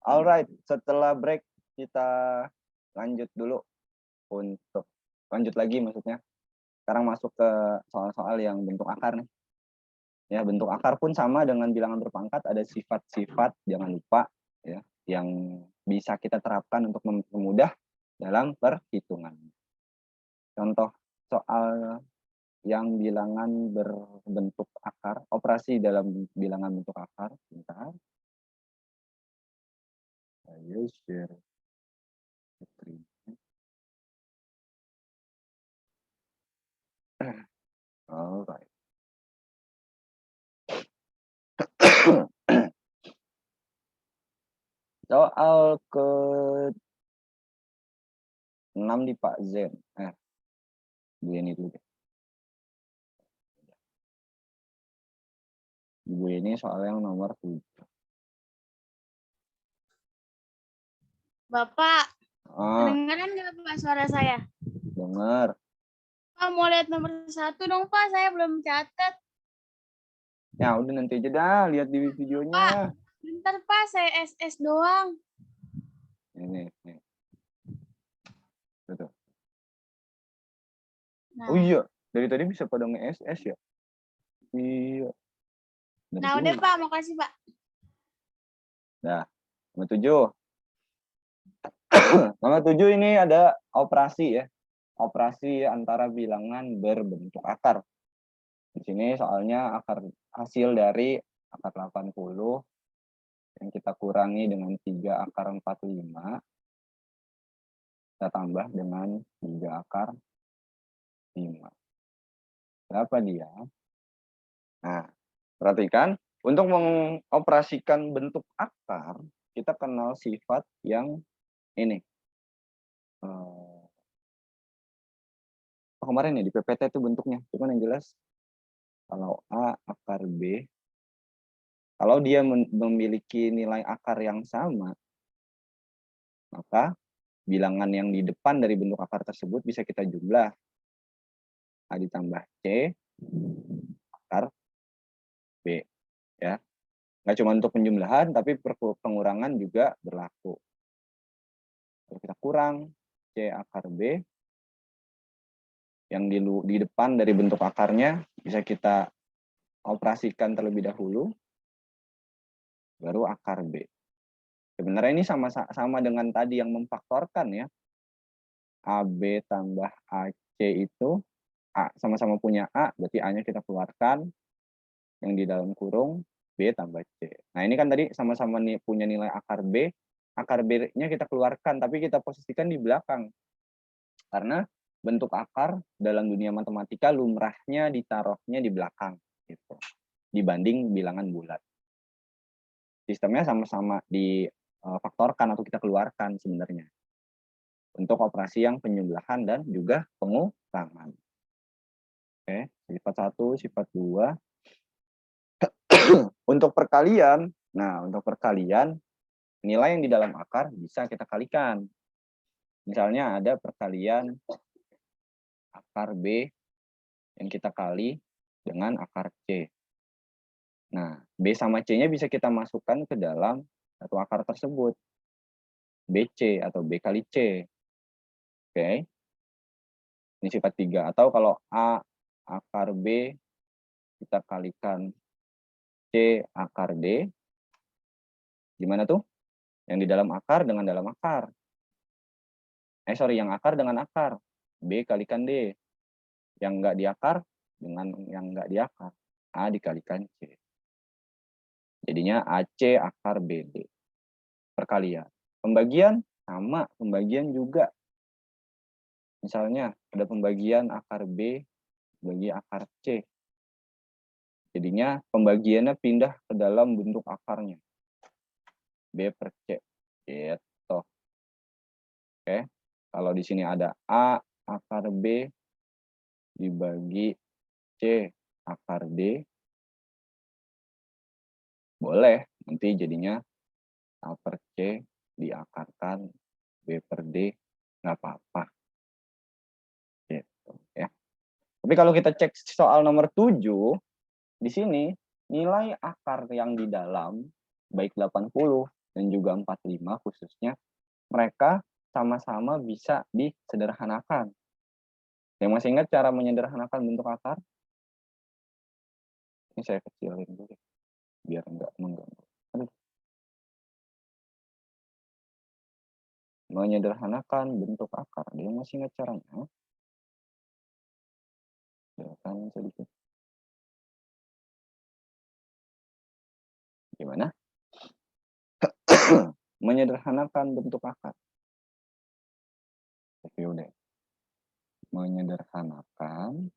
Alright, setelah break kita lanjut dulu untuk lanjut lagi maksudnya. Sekarang masuk ke soal-soal yang bentuk akar nih. Ya, bentuk akar pun sama dengan bilangan berpangkat, ada sifat-sifat, jangan lupa ya, yang bisa kita terapkan untuk mempermudah dalam perhitungan. Contoh soal yang bilangan berbentuk akar, operasi dalam bilangan bentuk akar. Bentar. Ayo share screen. Alright. Soal ke 6 di Pak Zen. Bu ini dulu deh. Bu ini soal yang nomor 7. Bapak, Ah, kedengaran nggak Pak suara saya? dengar. Pak mau lihat nomor 1 dong Pak, saya belum catat. Ya udah nanti aja dah, lihat di Pak, videonya. bentar Pak, saya SS doang. Ini. Betul. Nah, Oh iya, dari tadi bisa pada nge-SS ya? Iya. nah udah Pak, makasih Pak. Nah, nomor 7. Nomor 7 ini ada operasi ya. Operasi antara bilangan berbentuk akar. Di sini soalnya akar hasil dari akar 80 yang kita kurangi dengan 3 akar 45. Kita tambah dengan 3 akar 5. Berapa dia? Nah, perhatikan. Untuk mengoperasikan bentuk akar, kita kenal sifat yang ini. Kemarin ya di PPT itu bentuknya. Cuman yang jelas, kalau A akar B, kalau dia memiliki nilai akar yang sama, maka bilangan yang di depan dari bentuk akar tersebut bisa kita jumlah. A ditambah C akar B. Ya. Nggak cuma untuk penjumlahan, tapi pengurangan juga berlaku. Kalau kita kurang C akar B, yang di depan dari bentuk akarnya bisa kita operasikan terlebih dahulu, baru akar B. Sebenarnya ini sama dengan tadi yang memfaktorkan ya. AB tambah AC itu, A sama-sama punya A, berarti A-nya kita keluarkan, yang di dalam kurung B tambah C. Nah ini kan tadi sama-sama punya nilai akar B-nya kita keluarkan, tapi kita posisikan di belakang. Karena bentuk akar dalam dunia matematika lumrahnya ditaruhnya di belakang, gitu, dibanding bilangan bulat. Sistemnya sama-sama difaktorkan atau kita keluarkan sebenarnya untuk operasi yang penjumlahan dan juga pengurangan. Oke, sifat 1, sifat 2. Untuk perkalian, untuk perkalian nilai yang di dalam akar bisa kita kalikan. Misalnya ada perkalian akar B yang kita kali dengan akar C. Nah, B sama C-nya bisa kita masukkan ke dalam satu akar tersebut. BC atau B kali C. Oke. Ini sifat 3. Atau kalau A akar B kita kalikan C akar D. Gimana tuh? Yang di dalam akar dengan dalam akar. Yang akar dengan akar. B kalikan D. Yang enggak di akar dengan yang enggak di akar. A dikalikan C. Jadinya AC akar BD. Perkalian. Pembagian sama, pembagian juga. Misalnya ada pembagian akar B bagi akar C. Jadinya pembagiannya pindah ke dalam bentuk akarnya. B per C. Gitu. Oke. Kalau di sini ada A akar B dibagi C akar D. Boleh. Nanti jadinya A per C diakarkan B per D. Nggak apa-apa. Gitu ya. Tapi kalau kita cek soal nomor 7, di sini nilai akar yang di dalam baik 80 dan juga 45 khususnya, mereka sama-sama bisa disederhanakan. Yang masih ingat cara menyederhanakan bentuk akar? Ini saya kecilin dulu biar enggak mengganggu. Menyederhanakan bentuk akar. Ada yang masih ingat caranya? Silakan sedikit. Gimana? Menyederhanakan bentuk akar. Oke, udah. Menyederhanakan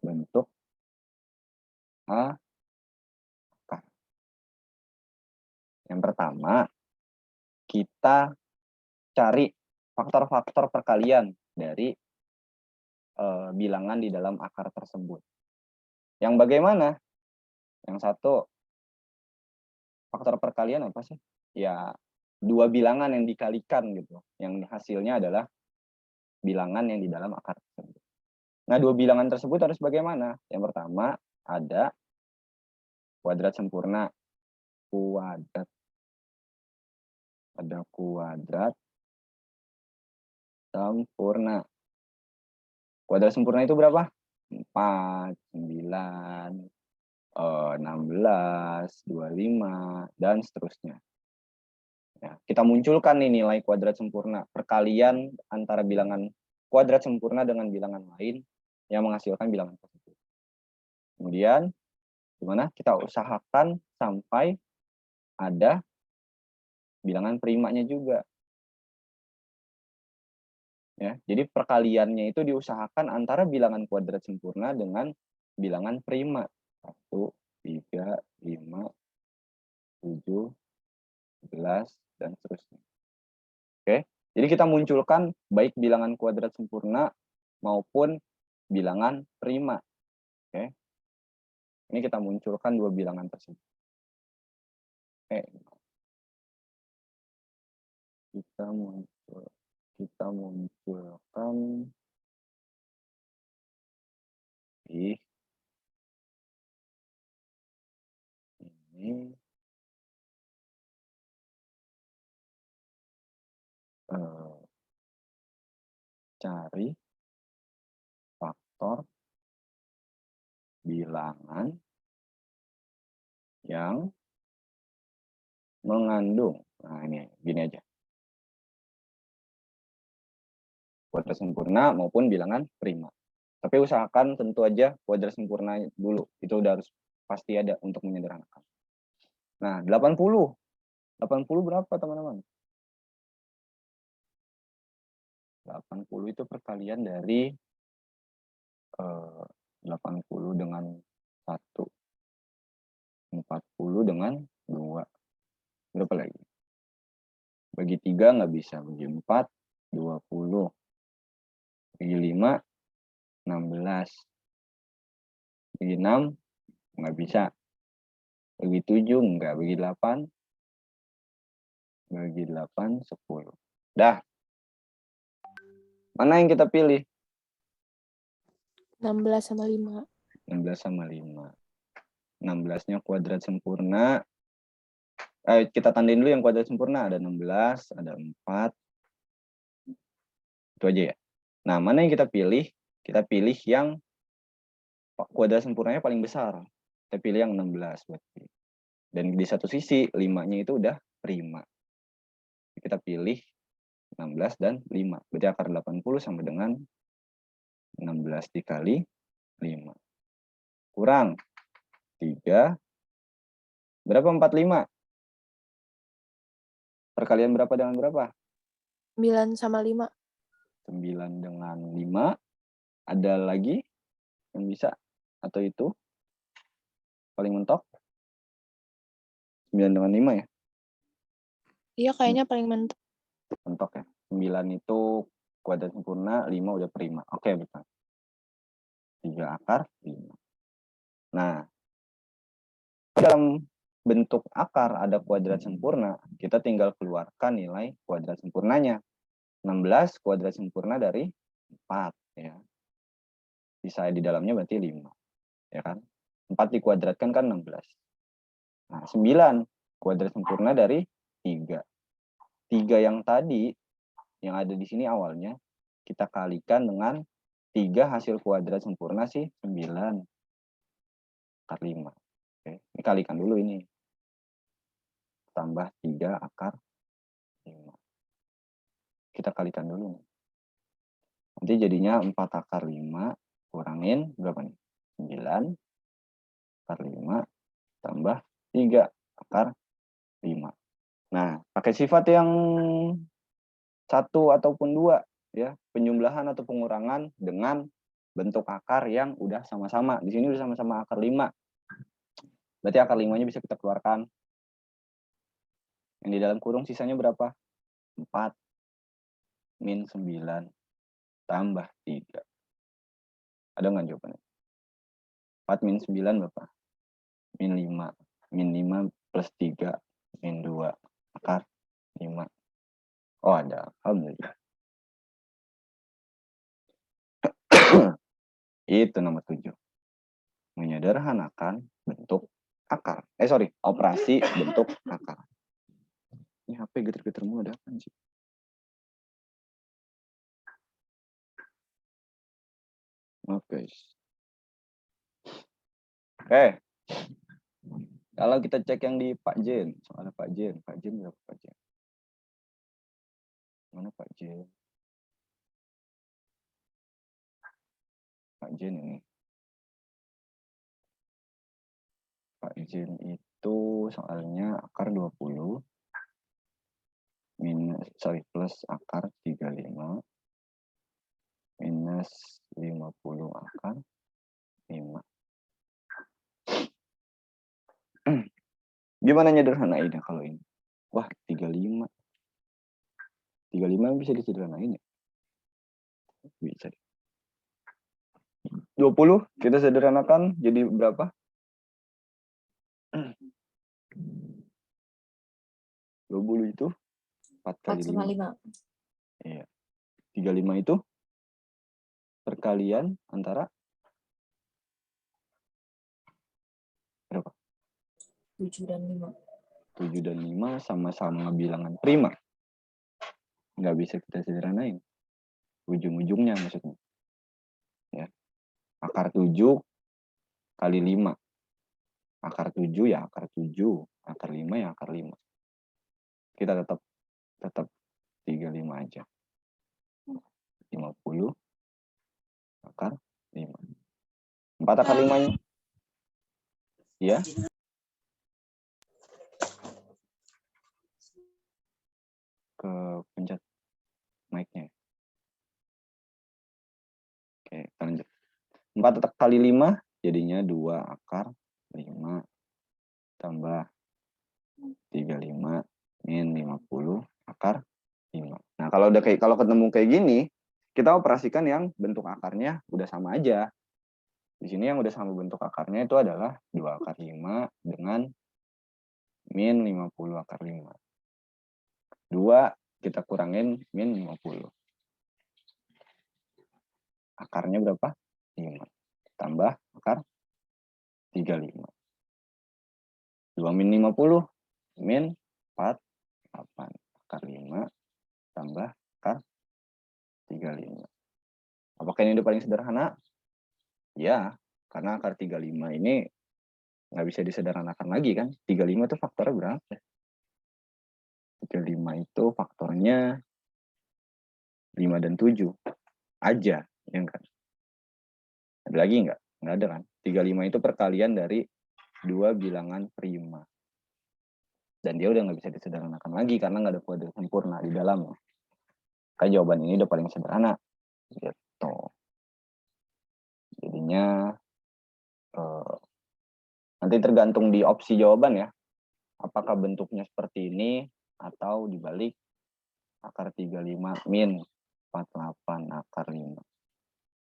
bentuk akar. Yang pertama, kita cari faktor-faktor perkalian dari bilangan di dalam akar tersebut. Yang bagaimana? Yang satu, faktor perkalian apa sih? Ya, dua bilangan yang dikalikan gitu. Yang hasilnya adalah bilangan yang di dalam akar tersebut. Nah, dua bilangan tersebut harus bagaimana? Yang pertama, ada kuadrat sempurna. Ada kuadrat sempurna. Kuadrat sempurna itu berapa? 4, 9, 16, 25, dan seterusnya. Ya, kita munculkan nih nilai kuadrat sempurna, perkalian antara bilangan kuadrat sempurna dengan bilangan lain yang menghasilkan bilangan tersebut. Kemudian, gimana? Kita usahakan sampai ada bilangan primanya juga. Ya, jadi perkaliannya itu diusahakan antara bilangan kuadrat sempurna dengan bilangan prima. 1, 3, 5, 7, 11, dan seterusnya. Oke, jadi kita munculkan baik bilangan kuadrat sempurna maupun bilangan prima. Oke, ini kita munculkan dua bilangan tersebut. Oke, kita munculkan di ini cari faktor bilangan yang mengandung. Nah, ini gini aja. Kuadrat sempurna maupun bilangan prima. Tapi usahakan tentu aja kuadrat sempurna dulu. Itu udah harus pasti ada untuk menyederhanakan. Nah, 80. 80 berapa, teman-teman? 80 itu perkalian dari 80 dengan 1. 40 dengan 2. Berapa lagi? Bagi 3 nggak bisa. Bagi 4, 20. Bagi 5, 16. Bagi 6, nggak bisa. Bagi 7, nggak. Bagi 8, 10. Dah. Mana yang kita pilih? 16 sama 5. 16 sama 5. 16-nya kuadrat sempurna. Kita tandain dulu yang kuadrat sempurna. Ada 16, ada 4. Itu aja ya. Nah, mana yang kita pilih? Kita pilih yang kuadrat sempurnanya paling besar. Kita pilih yang 16 berarti. Dan di satu sisi, 5-nya itu udah prima. Kita pilih 16 dan 5. Berarti akar 80 sama dengan 16 dikali 5. Kurang 3. Berapa 45? Perkalian berapa dengan berapa? 9 sama 5. 9 dengan 5. Ada lagi yang bisa? Atau itu? Paling mentok? 9 dengan 5 ya? Iya, kayaknya paling mentok. Mentok ya. 9 itu kuadrat sempurna, 5 udah prima. Oke, betul. 3 akar 5. Nah, dalam bentuk akar ada kuadrat sempurna, kita tinggal keluarkan nilai kuadrat sempurnanya. 16 kuadrat sempurna dari 4 ya. Sisa di dalamnya berarti 5. Ya kan? 4 dikuadratkan kan 16. Nah, 9 kuadrat sempurna dari 3. 3 yang tadi, yang ada di sini awalnya, kita kalikan dengan 3 hasil kuadrat sempurna sih 9 akar 5. Oke, ini kalikan dulu ini. Tambah 3 akar 5. Kita kalikan dulu. Nanti jadinya 4 akar 5 kurangin berapa nih? 9 akar 5 tambah 3 akar 5. Nah, pakai sifat yang 1 ataupun 2 ya, penjumlahan atau pengurangan dengan bentuk akar yang udah sama-sama. Di sini udah sama-sama akar 5. Berarti akar 5-nya bisa kita keluarkan. Yang di dalam kurung sisanya berapa? 4 min 9 tambah 3. Ada nggak jawabannya? 4 min 9 berapa? Min 5. Min 5 plus 3 min 2 akar 5. Oh, ada. Alhamdulillah. Itu nomor 7. Menyederhanakan bentuk akar. Operasi bentuk akar. Ini HP geter-geter mulu, ada apa sih? Oke. Kalau kita cek yang di Pak Jen, soalnya Pak Jen berapa Pak Jen? Mana Pak Jen? Pak Jen ini. Pak Jen itu soalnya akar 20 plus akar 35 minus 50 akar 5. Gimana nyederhanainnya kalau ini? Wah, 35. 35 bisa disederhanain ya? Bisa. 20 kita sederhanakan jadi berapa? 20 itu 4 kali 5. Iya. 35 itu perkalian antara berapa? 7 dan 5. 7 dan 5 sama-sama bilangan prima. Nggak bisa kita sederhanain. Ujung-ujungnya maksudnya. Ya. Akar 7 kali 5. Akar 7 ya akar 7. Akar 5 ya akar 5. Kita tetap 35 aja. 50 akar 5. 4 akar 5-nya. Ya. Ke pencet mic-nya. Oke, kita lanjut. 4 kali 5 jadinya 2 akar 5 tambah 35 min 50 akar 5. Nah, kalau ketemu kayak gini, kita operasikan yang bentuk akarnya udah sama aja. Di sini yang udah sama bentuk akarnya itu adalah 2 akar 5 dengan min 50 akar 5. 2 kita kurangin min 50. Akarnya berapa? 5. Tambah akar 35. 2 min 50 min 48 akar 5 tambah akar 35. Apakah ini udah paling sederhana? Ya, karena akar 35 ini nggak bisa disederhanakan lagi kan. 35 itu faktornya berapa? 35 itu faktornya 5 dan 7 aja, ya kan? Ada lagi nggak? Nggak ada kan? 35 itu perkalian dari 2 bilangan prima. Dan dia udah nggak bisa disederhanakan lagi karena nggak ada kuadrat sempurna di dalamnya. Kayak jawaban ini udah paling sederhana. Gitu. Jadinya nanti tergantung di opsi jawaban ya. Apakah bentuknya seperti ini atau dibalik akar 35 min 48 akar 5.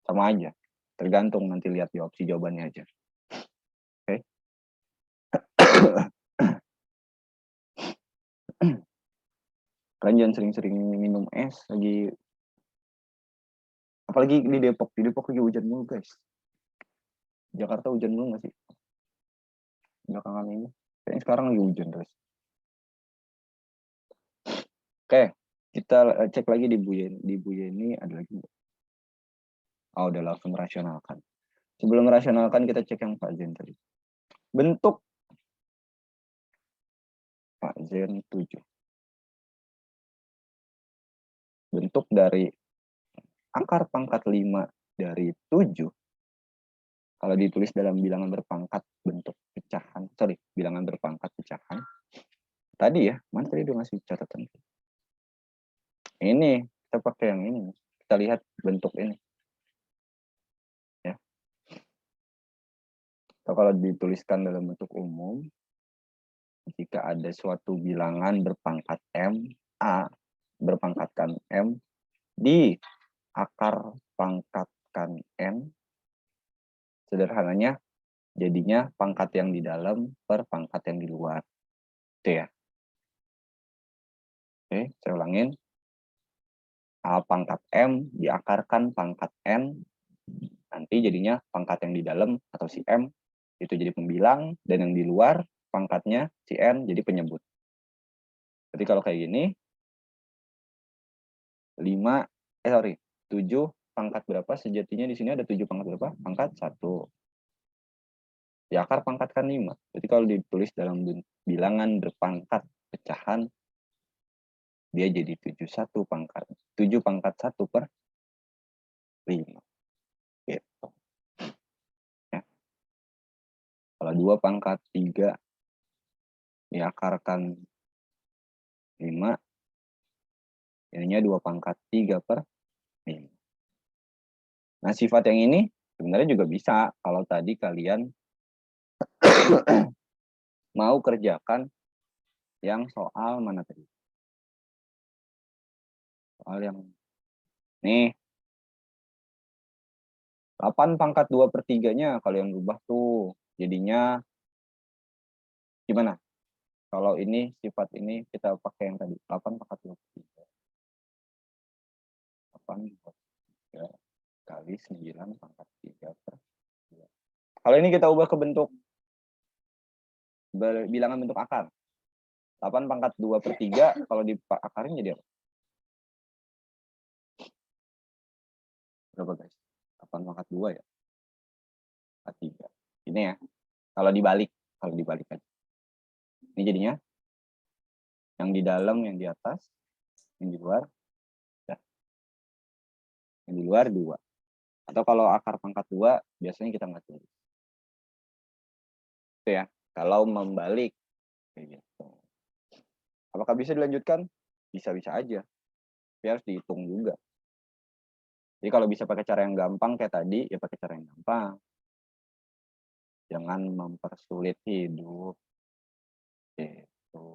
Sama aja. Tergantung nanti lihat di opsi jawabannya aja. Oke. Kalian jangan sering-sering minum es lagi. Apalagi di Depok. Di Depok lagi hujan mulu guys. Jakarta hujan dulu nggak sih? Belakangan ini. Kayaknya sekarang lagi hujan terus. Oke, kita cek lagi di Bu Yeni ada lagi nggak? Oh, udah langsung rasionalkan. Sebelum merasionalkan kita cek yang Pak Zen tadi. Bentuk Pak Zen 7. Bentuk dari akar pangkat 5 dari 7. Kalau ditulis dalam bilangan berpangkat bentuk pecahan. Sorry, bilangan berpangkat pecahan. Tadi ya, mana tadi udah ngasih catatan. Ini, kita pakai yang ini. Kita lihat bentuk ini. Ya. Atau kalau dituliskan dalam bentuk umum, jika ada suatu bilangan berpangkat M, A, berpangkatkan M, di akar pangkatkan N, sederhananya jadinya pangkat yang di dalam per pangkat yang di luar. Itu ya. Oke, saya ulangin. A pangkat M diakarkan pangkat N, nanti jadinya pangkat yang di dalam atau si M itu jadi pembilang, dan yang di luar pangkatnya si N jadi penyebut. Jadi kalau kayak gini, 7 pangkat berapa? Sejatinya di sini ada 7 pangkat berapa? Pangkat 1. Di akar pangkatkan 5. Jadi kalau ditulis dalam bilangan berpangkat pecahan, dia jadi 7 pangkat 1 per 5. Gitu. Ya. Kalau 2 pangkat 3 diakarkan 5, ininya 2 pangkat 3 per 5. Nah, sifat yang ini sebenarnya juga bisa kalau tadi kalian mau kerjakan yang soal mana tadi? Soal yang nih. 8 pangkat 2 per 3-nya kalian rubah tuh. Jadinya gimana? Kalau ini sifat ini kita pakai yang tadi. 8 pangkat 2 per 3. 8 pangkat 3 kali 9 pangkat 3 per 2. Kalau ini kita ubah ke bentuk bilangan bentuk akar. 8 pangkat 2 per 3 kalau diakarin jadi apa? Berapa guys? 8 pangkat 2 ya? 3. Ini ya. Kalau dibalik aja. Ini jadinya yang di dalam, yang di atas, yang di luar, ya. Yang di luar 2. Atau kalau akar pangkat 2, biasanya kita nggak tulis. Itu ya, kalau membalik. Kayak gitu. Apakah bisa dilanjutkan? Bisa-bisa aja. Tapi harus dihitung juga. Jadi kalau bisa pakai cara yang gampang kayak tadi, ya pakai cara yang gampang. Jangan mempersulit hidup. Gitu.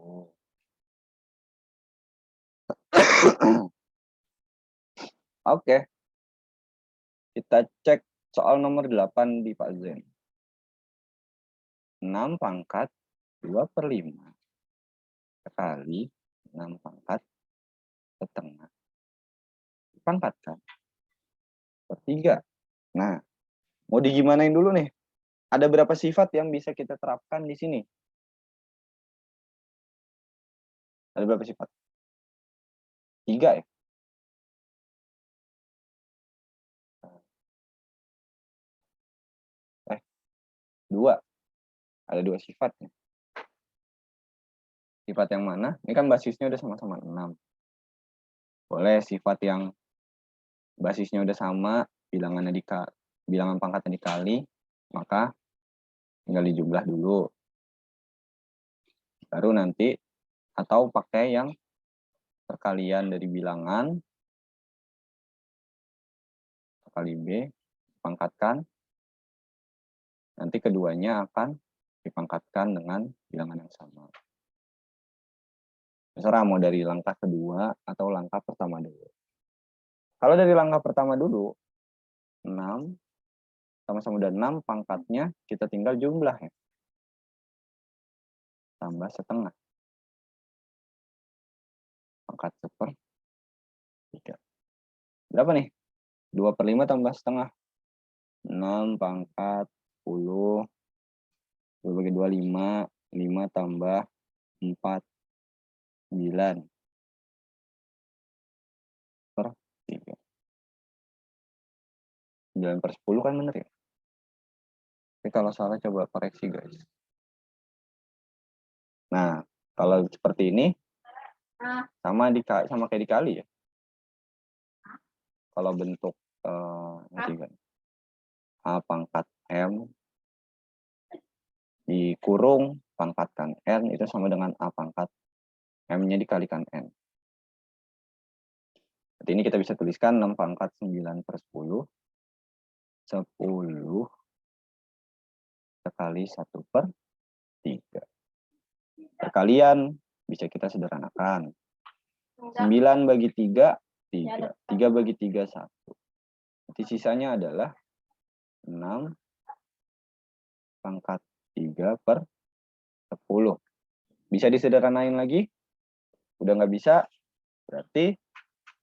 Oke. Kita cek soal nomor 8 di Pak Zen. 6 pangkat 2 per 5 kali 6 pangkat setengah. Dipangkatkan per 3. Nah, mau digimanain dulu nih? Ada berapa sifat yang bisa kita terapkan di sini? Ada berapa sifat? 3 ya? Dua. Ada 2 sifat. Sifat yang mana? Ini kan basisnya udah sama-sama 6. Boleh sifat yang basisnya udah sama, bilangan pangkatnya dikali, maka tinggal dijumlah dulu. Baru nanti, atau pakai yang perkalian dari bilangan, kali B, dipangkatkan, nanti keduanya akan dipangkatkan dengan bilangan yang sama. Terserah mau dari langkah kedua atau langkah pertama dulu. Kalau dari langkah pertama dulu, 6, sama-sama udah 6, pangkatnya kita tinggal jumlah ya. Tambah setengah. Pangkat 1/3. Berapa nih? 2/5 tambah setengah. 6 pangkat 10. 2 bagi 2, 5. 5 tambah 4, 9 per 3. 9 per 10 kan bener ya? Tapi kalau salah coba koreksi guys. Nah, kalau seperti ini sama kayak dikali ya. Kalau bentuk A pangkat M dikurung pangkatkan N itu sama dengan A pangkat M-nya dikalikan N. Berarti ini kita bisa tuliskan 6 pangkat 9 per 10. 10 kali 1 per 3. Perkalian bisa kita sederhanakan. 9 bagi 3, 3. 3 bagi 3, 1. Nanti sisanya adalah 6 pangkat 3 per 10. Bisa disederhanain lagi? Udah nggak bisa? Berarti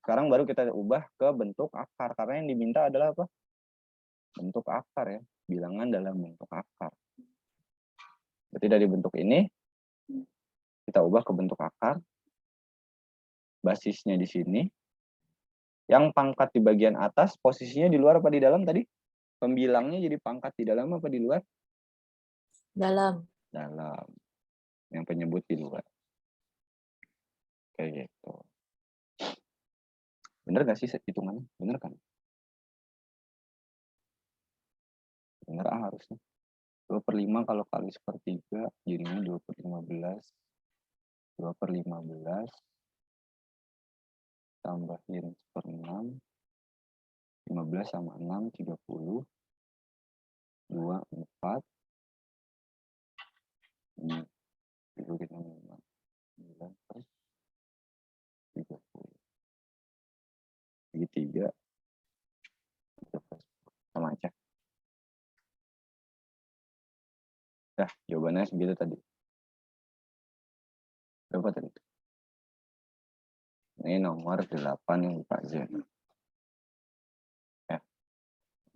sekarang baru kita ubah ke bentuk akar. Karena yang diminta adalah apa? Bentuk akar ya. Bilangan dalam bentuk akar. Berarti dari bentuk ini, kita ubah ke bentuk akar. Basisnya di sini. Yang pangkat di bagian atas, posisinya di luar apa di dalam tadi? Pembilangnya jadi pangkat di dalam apa di luar? Dalam. Dalam. Yang penyebut di luar. Kayak gitu. Bener gak sih hitungannya? Bener kan? Bener harusnya. 2 per 5 kalau kali sepertiga, jadinya 2 per 15. 2 per 15. Tambahin per 6. 15 sama 6, 30. 2, 4. Ini. 9 per 30. Bagi 3. Sama aja. Nah, jawabannya segitu tadi. Berapa tadi? Ini nomor 8 yang Pak Zen. Ya.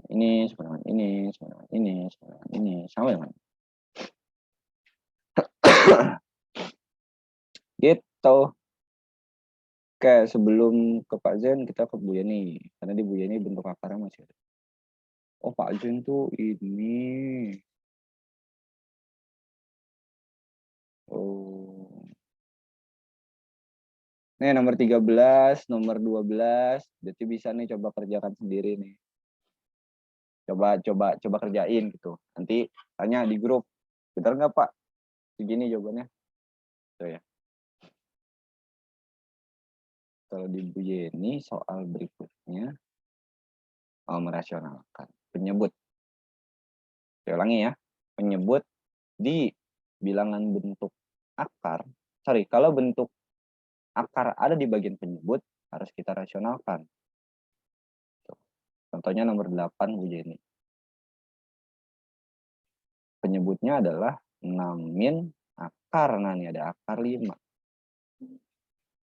Ini sama dengan ini, sama dengan ini, sama dengan ini, sama dengan gitu. Oke, sebelum ke Pak Zen, kita ke Bu Yeni. Karena di Bu Yeni bentuk akarnya masih ada. Oh, Pak Zen tuh ini. Oh. Nih nomor 13, nomor 12. Berarti bisa nih coba kerjakan sendiri nih. Coba kerjain gitu. Nanti tanya di grup. Bener nggak Pak? Segini jawabannya. Tuh ya. Kalau di Bu Yeni soal berikutnya merasionalkan. Penyebut. Saya ulangi ya. Penyebut di bilangan bentuk akar. Sorry, kalau bentuk akar ada di bagian penyebut, harus kita rasionalkan. Contohnya nomor 8 Bu Yeni. Penyebutnya adalah 6 min akar. Nah, ini ada akar 5.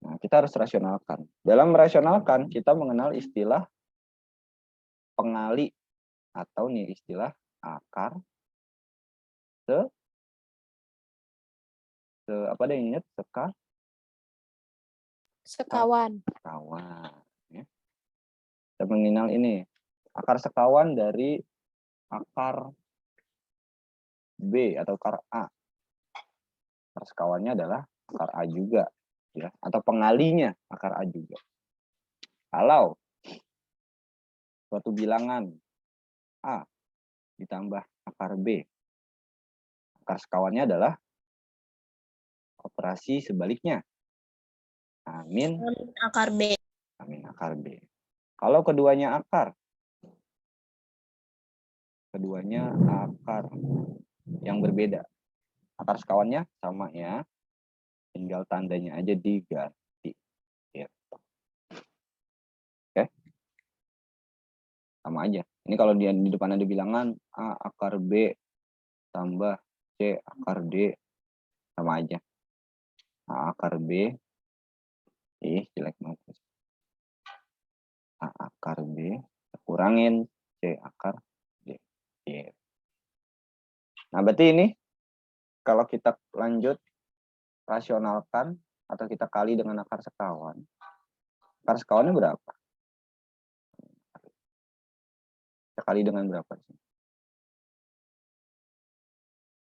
Nah, kita harus rasionalkan. Dalam merasionalkan, kita mengenal istilah pengali atau nih istilah akar apa ada yang ingat? Sekawan. Sekawan. Ya. Kita mengenal ini. Akar sekawan dari akar B atau akar A. Akar sekawannya adalah akar A juga. Ya, atau pengalinya akar A juga. Kalau suatu bilangan A ditambah akar B, akar sekawannya adalah operasi sebaliknya. Amin Akar B. Amin akar B. Kalau keduanya akar yang berbeda. Akar sekawannya sama ya. Tinggal tandanya aja diganti. Gitu. Oke. Sama aja. Ini kalau di depan ada bilangan A akar B tambah C akar D, sama aja. A akar B, jelek banget. A akar B, kurangin C akar D. Nah, berarti ini kalau kita lanjut rasionalkan atau kita kali dengan akar sekawan. Akar sekawannya berapa? Kita kali dengan berapa?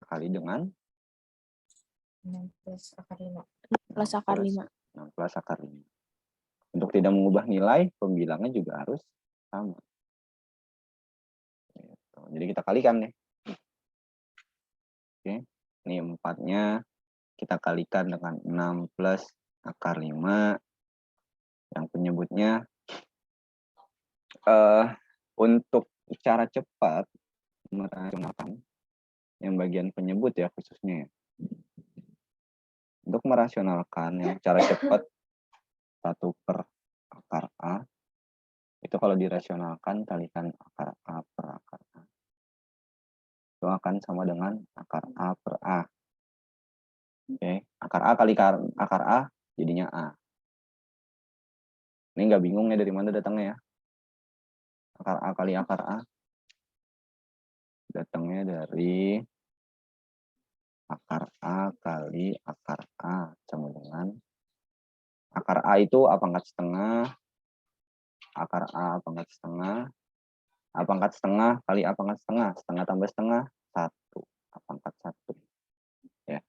Kali dengan 6 plus akar 5. Plus akar 5. 16 akar 5. Untuk tidak mengubah nilai, pembilangnya juga harus sama. Gitu. Jadi kita kalikan nih. Oke. Ini 4-nya kita kalikan dengan 6 plus akar 5. Yang penyebutnya untuk cara cepat merasionalkan yang bagian penyebut ya khususnya. Untuk merasionalkan yang cara cepat 1 per akar A itu kalau dirasionalkan kalikan akar A per akar A itu akan sama dengan akar A per A. Oke, akar A kali akar A jadinya A. Ini nggak bingung ya dari mana datangnya ya. Akar A kali akar A datangnya dari akar A kali akar A sama dengan akar A itu A pangkat setengah, akar A pangkat setengah, A pangkat setengah kali A pangkat setengah, setengah tambah setengah, 1, A pangkat 1. Ya.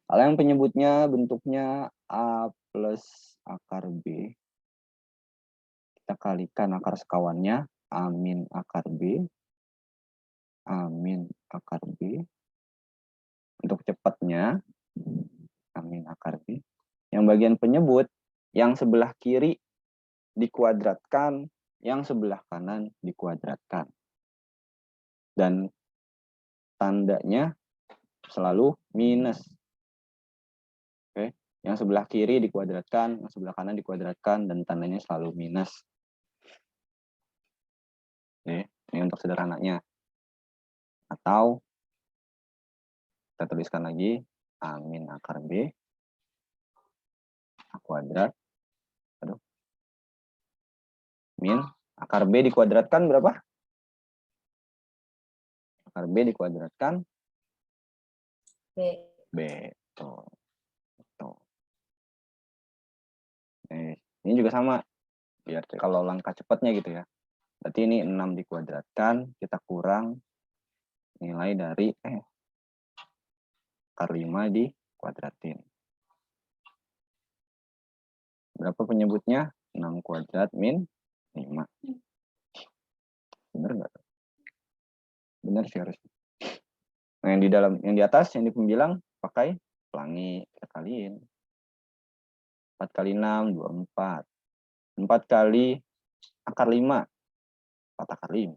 Kalau yang penyebutnya bentuknya A plus akar B, kita kalikan akar sekawannya, A min akar B, A min akar B. Untuk cepatnya, A min akar B. Yang bagian penyebut, yang sebelah kiri dikuadratkan, yang sebelah kanan dikuadratkan. Dan tandanya selalu minus. Oke, yang sebelah kiri dikuadratkan, yang sebelah kanan dikuadratkan, dan tandanya selalu minus. Oke, ini untuk sederhananya. Atau kita tuliskan lagi A min akar B, A kuadrat, min akar B dikuadratkan berapa? Akar B dikuadratkan B. B. Tuh. Tuh. Ini juga sama. Biar kalau langkah cepatnya gitu ya. Berarti ini 6 dikuadratkan, kita kurang nilai dari akar 5 dikuadratin. Berapa penyebutnya? 6 kuadrat min 5. Bener nggak? Bener sih harusnya. Nah, yang di atas, yang di pembilang, pakai pelangi, kita kaliin. 4 kali 6, 24. 4 kali akar 5, 4 akar 5.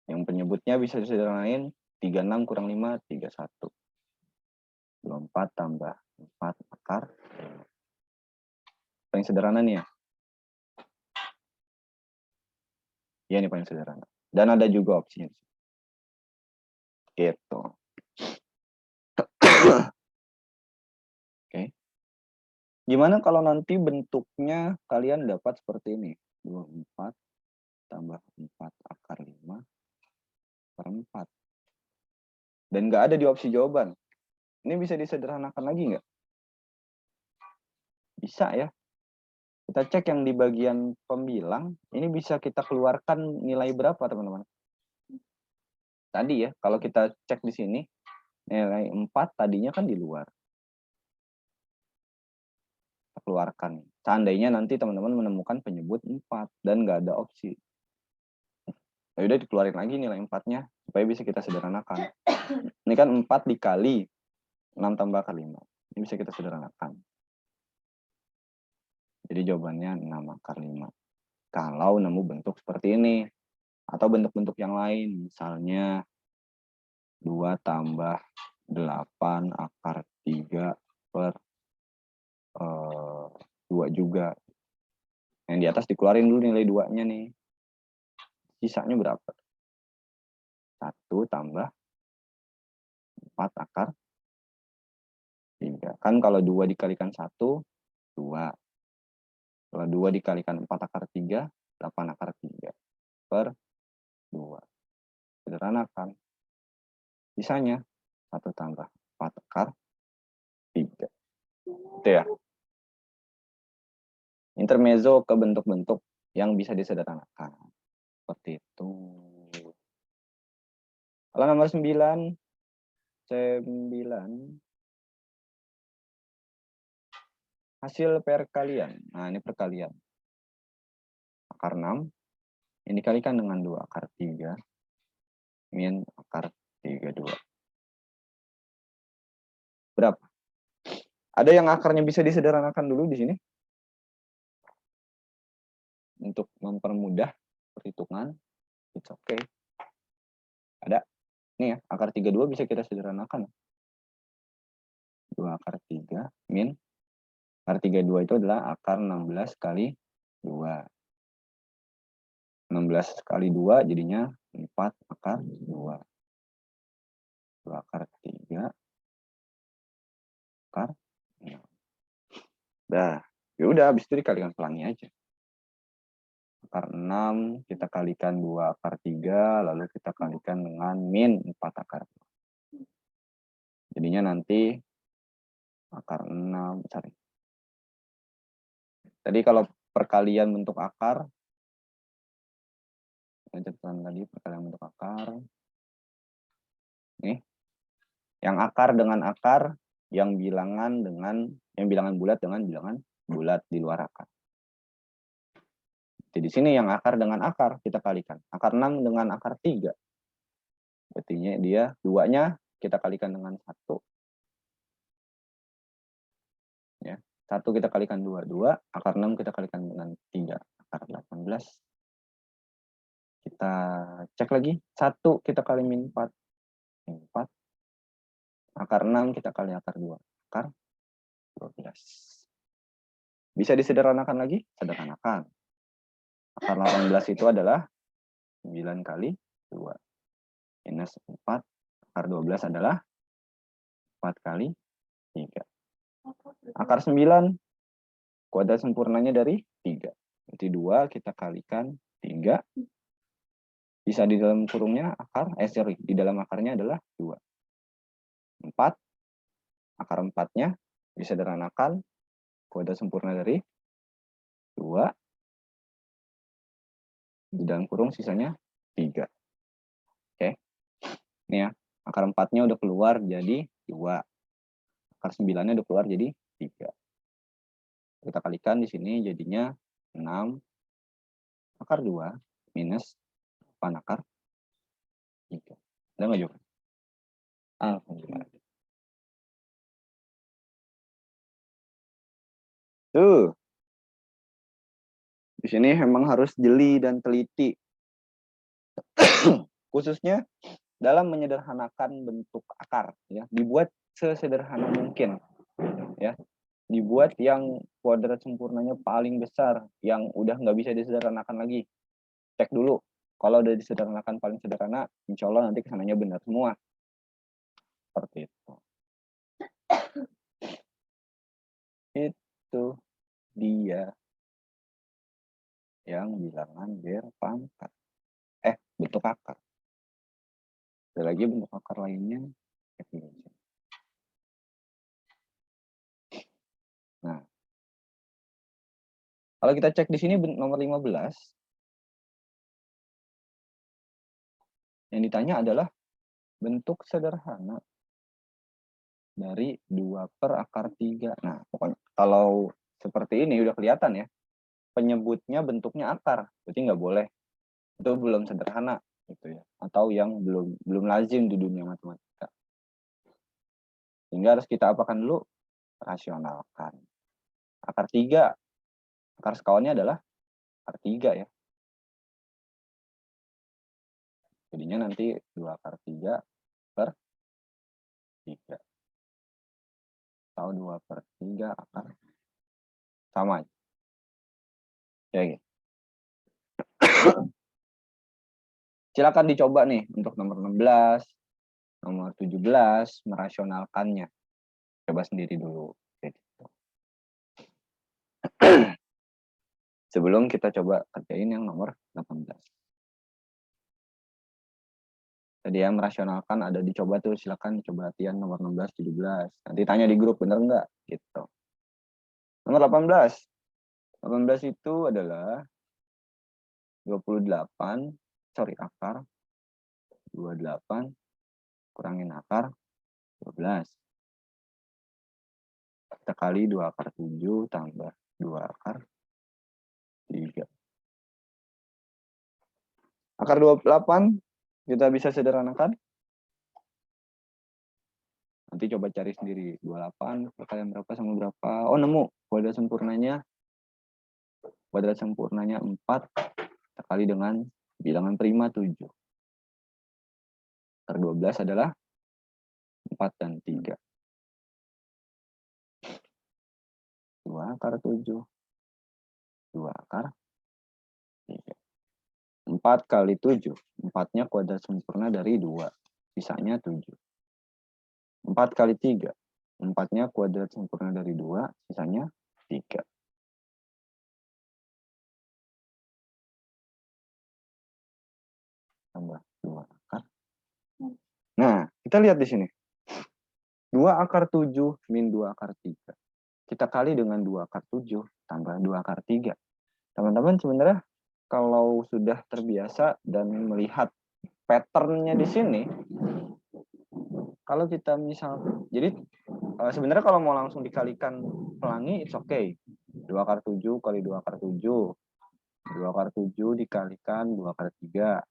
Yang penyebutnya bisa disederhanain, 36 kurang 5, 31. 24 tambah 4 akar 5. Paling sederhana nih ya. Ya, ini paling sederhana. Dan ada juga opsinya. Gitu. Oke. Gimana kalau nanti bentuknya kalian dapat seperti ini. 24 tambah 4 akar 5 per 4. Dan nggak ada di opsi jawaban. Ini bisa disederhanakan lagi nggak? Bisa ya. Kita cek yang di bagian pembilang, ini bisa kita keluarkan nilai berapa, teman-teman? Tadi ya, kalau kita cek di sini, nilai 4 tadinya kan di luar. Kita keluarkan. Seandainya nanti teman-teman menemukan penyebut 4 dan nggak ada opsi. Ya udah dikeluarin lagi nilai 4-nya, supaya bisa kita sederhanakan. Ini kan 4 dikali 6 tambah akar 5. Ini bisa kita sederhanakan. Jadi jawabannya 6 akar 5. Kalau nemu bentuk seperti ini. Atau bentuk-bentuk yang lain. Misalnya 2 tambah 8 akar 3 per 2 juga. Yang di atas dikeluarin dulu nilai 2-nya nih. Sisanya berapa? 1 tambah 4 akar 3. Kan kalau 2 dikalikan 1, 2. Kalau 2 dikalikan 4 akar 3, 8 akar 3. per 2. Sederhanakan. Sisanya 1 tambah 4 akar 3. Itu ya. Intermezzo ke bentuk-bentuk yang bisa disederhanakan. Seperti itu. Kalau nomor 9, hasil perkalian. Nah, ini perkalian. Akar 6, yang dikalikan dengan 2 akar 3, min akar 32. Berapa? Ada yang akarnya bisa disederhanakan dulu di sini? Untuk mempermudah perhitungan, it's okay. Ada? Nih ya, akar 32 bisa kita sederhanakan. 2 akar 3 min akar 32 itu adalah akar 16 kali 2. 16 kali 2 jadinya 4 akar 2. 2 akar 3 akar 6. Dah, ya udah habis itu dikalikan pelangi aja. Akar 6 kita kalikan 2 akar 3, lalu kita kalikan dengan min 4 akar 2. Jadinya nanti akar 6, sorry. Tadi kalau perkalian bentuk akar, catatan tadi perkalian bentuk akar. Nih, yang akar dengan akar, yang bilangan bulat dengan bilangan bulat di luar akar. Jadi di sini yang akar dengan akar kita kalikan. Akar 6 dengan akar 3. Berarti dia 2-nya kita kalikan dengan 1. Ya, 1 kita kalikan 2, 2. Akar 6 kita kalikan dengan 3. Akar 18. Kita cek lagi. 1 kita kali min 4. 4. Akar 6 kita kali akar 2. Akar 12. Bisa disederhanakan lagi? Sederhanakan. Akar 18 itu adalah 9 kali 2. Minus 4. Akar 12 adalah 4 kali 3. Akar 9, kuadrat sempurnanya dari 3. Berarti 2 kita kalikan 3. Bisa di dalam kurungnya di dalam akarnya adalah 2. 4. Akar 4-nya disederhanakan. Kuadrat sempurna dari 2. Di dalam kurung sisanya 3. Oke. Ini ya, akar 4-nya udah keluar jadi 2. Akar 9-nya udah keluar jadi 3. Kita kalikan di sini jadinya 6 akar 2 minus 8 akar 3. Ada nggak jawaban? Alhamdulillah. Tuh. Di sini memang harus jeli dan teliti. Khususnya dalam menyederhanakan bentuk akar, ya, dibuat sesederhana mungkin, ya, dibuat yang kuadrat sempurnanya paling besar, yang udah nggak bisa disederhanakan lagi. Cek dulu, kalau udah disederhanakan paling sederhana, insya Allah nanti kesananya benar semua. Seperti itu. Itu dia yang bilangan berpangkat. Bentuk akar. Ada lagi bentuk akar lainnya. Nah, kalau kita cek di sini nomor 15, yang ditanya adalah bentuk sederhana dari 2 per akar 3. Nah, pokoknya kalau seperti ini udah kelihatan ya, penyebutnya bentuknya akar, berarti nggak boleh. Itu belum sederhana gitu ya, atau yang belum lazim di dunia matematika. Sehingga harus kita apakan dulu? Rasionalkan. Akar 3, akar sekawannya adalah akar 3 ya. Jadinya nanti 2 akar 3 per 3. Atau 2 per 3 akar sama. Ya gitu. Silakan dicoba nih untuk nomor 16, nomor 17, merasionalkannya. Coba sendiri dulu. Sebelum kita coba kerjain yang nomor 18. Tadi yang merasionalkan ada dicoba tuh, silakan coba latihan nomor 16, 17. Nanti tanya di grup, bener nggak? Gitu. Nomor 18. 18 itu adalah 28, akar 28 kurangin akar 12. Kita kali 2 akar 7 tambah 2 akar 3. Akar 28 kita bisa sederhanakan. Nanti coba cari sendiri. 28 perkalian berapa sama berapa. Oh, nemu. Kuadrat sempurnanya 4. Kita kali dengan bilangan prima 7. Akar 12 adalah 4 dan 3. 2 akar 7. 2 akar 3. 4 kali 7. 4-nya kuadrat sempurna dari 2. Sisanya 7. 4 kali 3. 4-nya kuadrat sempurna dari 2. Sisanya 3. Tambah 2 akar. Nah, kita lihat di sini. 2 akar 7 min 2 akar 3. Kita kali dengan 2 akar 7 tambah 2 akar 3. Teman-teman sebenarnya kalau sudah terbiasa dan melihat pattern-nya di sini, kalau kita misal, jadi sebenarnya kalau mau langsung dikalikan pelangi, it's okay. 2 akar 7 kali 2 akar 7. 2 akar 7 dikalikan 2 akar 3.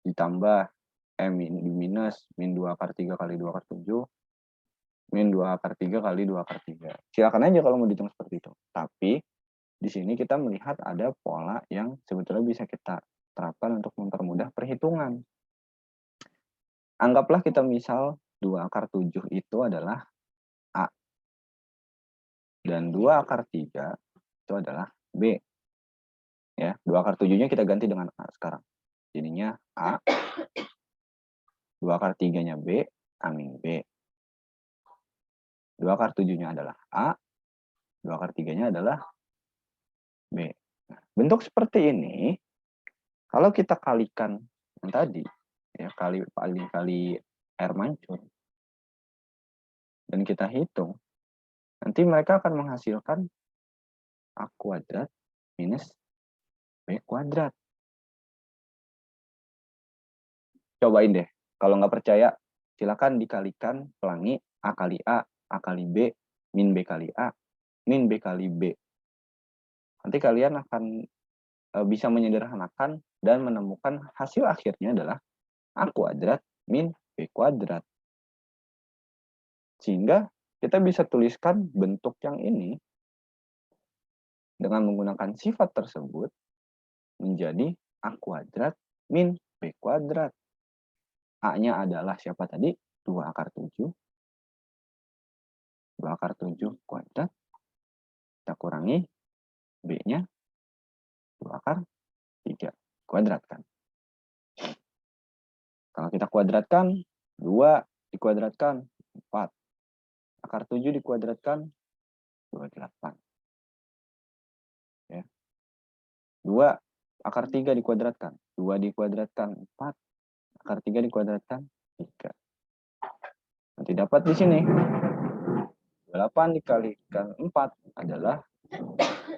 Ditambah, minus, min 2 akar 3 kali 2 akar 7. Min 2 akar 3 kali 2 akar 3. Silakan aja kalau mau dihitung seperti itu. Tapi, di sini kita melihat ada pola yang sebetulnya bisa kita terapkan untuk mempermudah perhitungan. Anggaplah kita misal 2 akar 7 itu adalah A. Dan 2 akar 3 itu adalah B. Ya, 2 akar 7-nya kita ganti dengan A sekarang. Jadinya A. 2 akar 3-nya B, A min B. 2 akar 7-nya adalah A. 2 akar 3-nya adalah B. Nah, bentuk seperti ini, kalau kita kalikan yang tadi, ya kali air mancur, dan kita hitung, nanti mereka akan menghasilkan A kuadrat minus B kuadrat. Cobain deh. Kalau nggak percaya, silakan dikalikan pelangi A kali A kali B, min B kali A, min B kali B. Nanti kalian akan bisa menyederhanakan dan menemukan hasil akhirnya adalah A kuadrat min B kuadrat. Sehingga kita bisa tuliskan bentuk yang ini dengan menggunakan sifat tersebut menjadi A kuadrat min B kuadrat. A-nya adalah siapa tadi? 2 akar 7. 2 akar 7 kuadrat. Kita kurangi B-nya 2 akar 3 kuadrat kan. Kalau kita kuadratkan, 2 dikuadratkan 4. Akar 7 dikuadratkan 28. Ya. 2 akar 3 dikuadratkan. 2 dikuadratkan 4. Akar 3 dikuadratkan 3. Nanti dapat di sini. 28 dikalikan 4 adalah,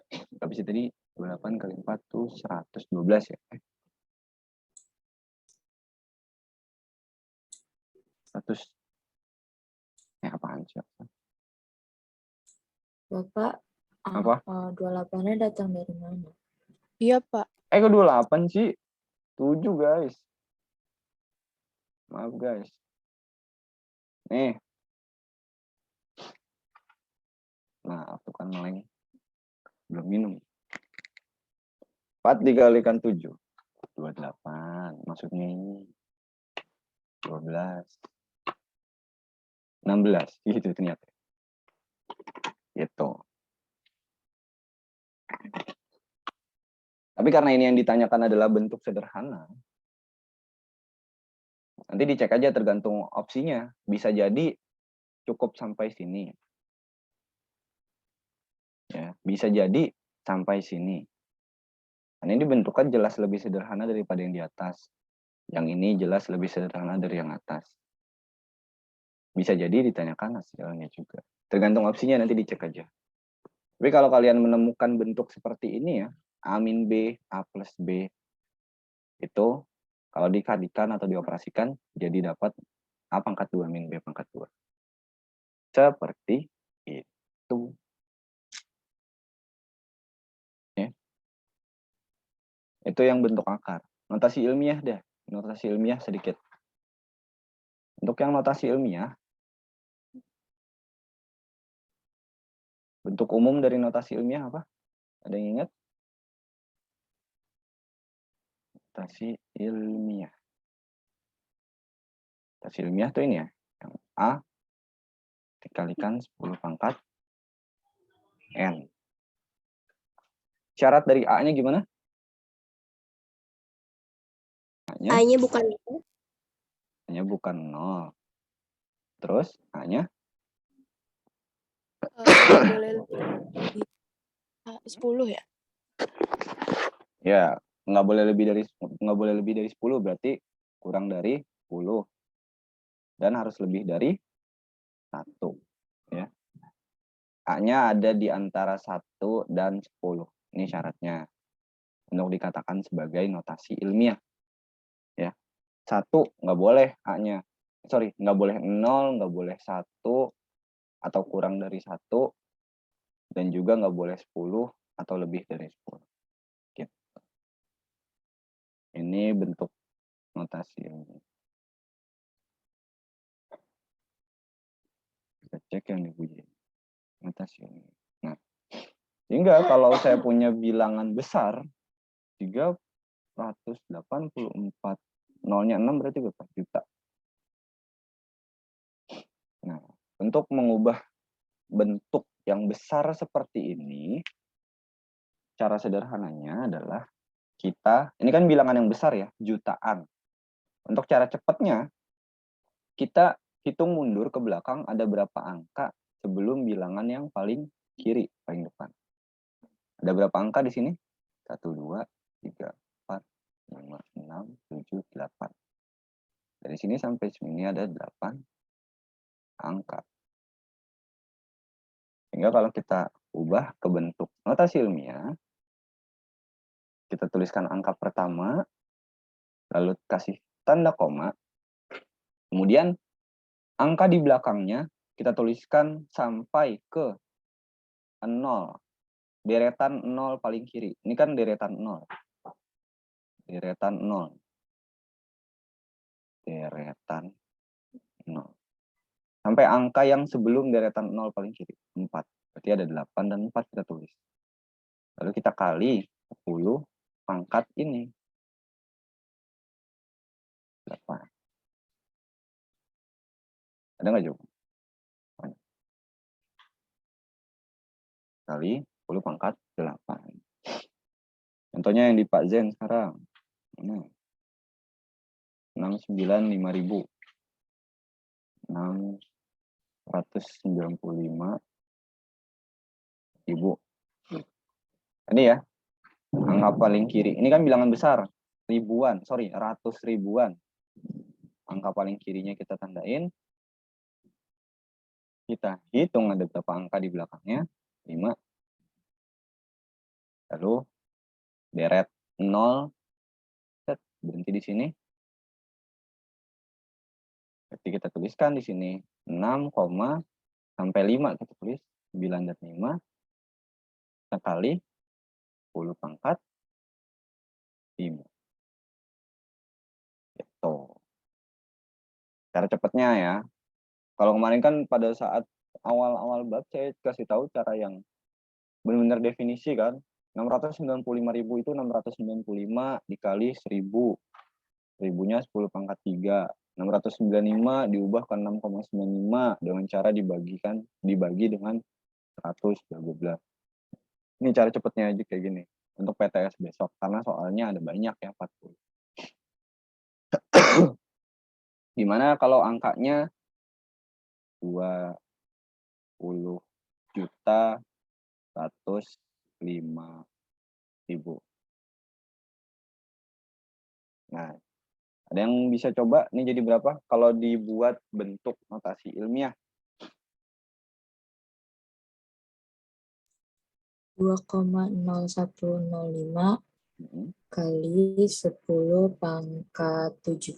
nggak bisa tadi, 28 kali 4 itu 112 ya. 100. Apaan sih? Bapak, Apa? 28-nya datang dari mana? Iya, Pak. Kok 28 sih? 7 guys. Maaf guys. Nih. Nah, aku kan meleng. Belum minum. 4 dikalikan 7. 28. Maksudnya ini. 12. 16. Gitu ternyata. Gitu. Tapi karena ini yang ditanyakan adalah bentuk sederhana, nanti dicek aja tergantung opsinya. Bisa jadi cukup sampai sini. Ya, bisa jadi sampai sini. Karena ini bentuknya jelas lebih sederhana daripada yang di atas. Yang ini jelas lebih sederhana dari yang atas. Bisa jadi ditanyakan hasilnya juga. Tergantung opsinya, nanti dicek aja. Tapi kalau kalian menemukan bentuk seperti ini ya, A min B, A plus B, itu kalau dikalikan atau dioperasikan, jadi dapat A pangkat 2 min B pangkat 2. Seperti itu. Ya. Itu yang bentuk akar. Notasi ilmiah deh. Notasi ilmiah sedikit. Untuk yang notasi ilmiah, bentuk umum dari notasi ilmiah apa? Ada yang ingat? Notasi ilmiah. Notasi ilmiah tuh ini ya. Yang A dikalikan 10 pangkat N. Syarat dari A-nya gimana? A-nya bukan A-nya bukan 0. Terus A-nya Nggak boleh lebih 10 ya? ya nggak boleh lebih dari 10, berarti kurang dari 10 dan harus lebih dari 1 ya. A-nya ada di antara 1 dan 10. Ini syaratnya untuk dikatakan sebagai notasi ilmiah ya. 1 nggak boleh A-nya. Sorry, nggak boleh 0, nggak boleh 1 atau kurang dari 1, dan juga nggak boleh 10 atau lebih dari 10. Gitu. Ini bentuk notasi ilmiah. Kita cek yang dipuji. Notasi ilmiah. Nah, sehingga kalau saya punya bilangan besar 384, nolnya 6 berarti berapa? Juta. Nah, untuk mengubah bentuk yang besar seperti ini, cara sederhananya adalah ini kan bilangan yang besar ya, jutaan. Untuk cara cepatnya, kita hitung mundur ke belakang ada berapa angka sebelum bilangan yang paling kiri, paling depan. Ada berapa angka di sini? 1, 2, 3, 4, 5, 6, 7, 8. Dari sini sampai sini ada 8 angka. Sehingga kalau kita ubah ke bentuk notasi ilmiah, kita tuliskan angka pertama, lalu kasih tanda koma, kemudian angka di belakangnya kita tuliskan sampai ke 0. Deretan 0 paling kiri. Ini kan deretan 0. Deretan 0. Deretan 0. Sampai angka yang sebelum deretan 0 paling kiri, 4. Berarti ada 8 dan 4 kita tulis. Lalu kita kali 10 pangkat ini. 8. Ada nggak jawaban? Kali 10 pangkat 8. Contohnya yang di Pak Zen sekarang. 695.000. 695.000. Ini ya, angka paling kiri. Ini kan bilangan besar. Ribuan, sorry, ratus ribuan. Angka paling kirinya kita tandain. Kita hitung ada berapa angka di belakangnya. 5. Lalu deret 0. Berhenti di sini. Berarti kita tuliskan di sini 6, sampai 5 kita tulis 9 dan 5. Kita kali 10 pangkat 5. Gitu. Cara cepatnya ya. Kalau kemarin kan pada saat awal-awal bab saya kasih tahu cara yang benar-benar definisi kan. 695.000 itu 695 dikali 1000. 1000-nya 10 pangkat 3. 695 diubah ke 6,95 dengan cara dibagi dengan 100, bla bla bla. Ini cara cepatnya aja kayak gini. Untuk PTS besok karena soalnya ada banyak ya 40. Gimana kalau angkanya 20.105.000. Nah, Ada yang bisa coba nih jadi berapa kalau dibuat bentuk notasi ilmiah? 2,0105 Mm-mm. kali 10 pangkat 7.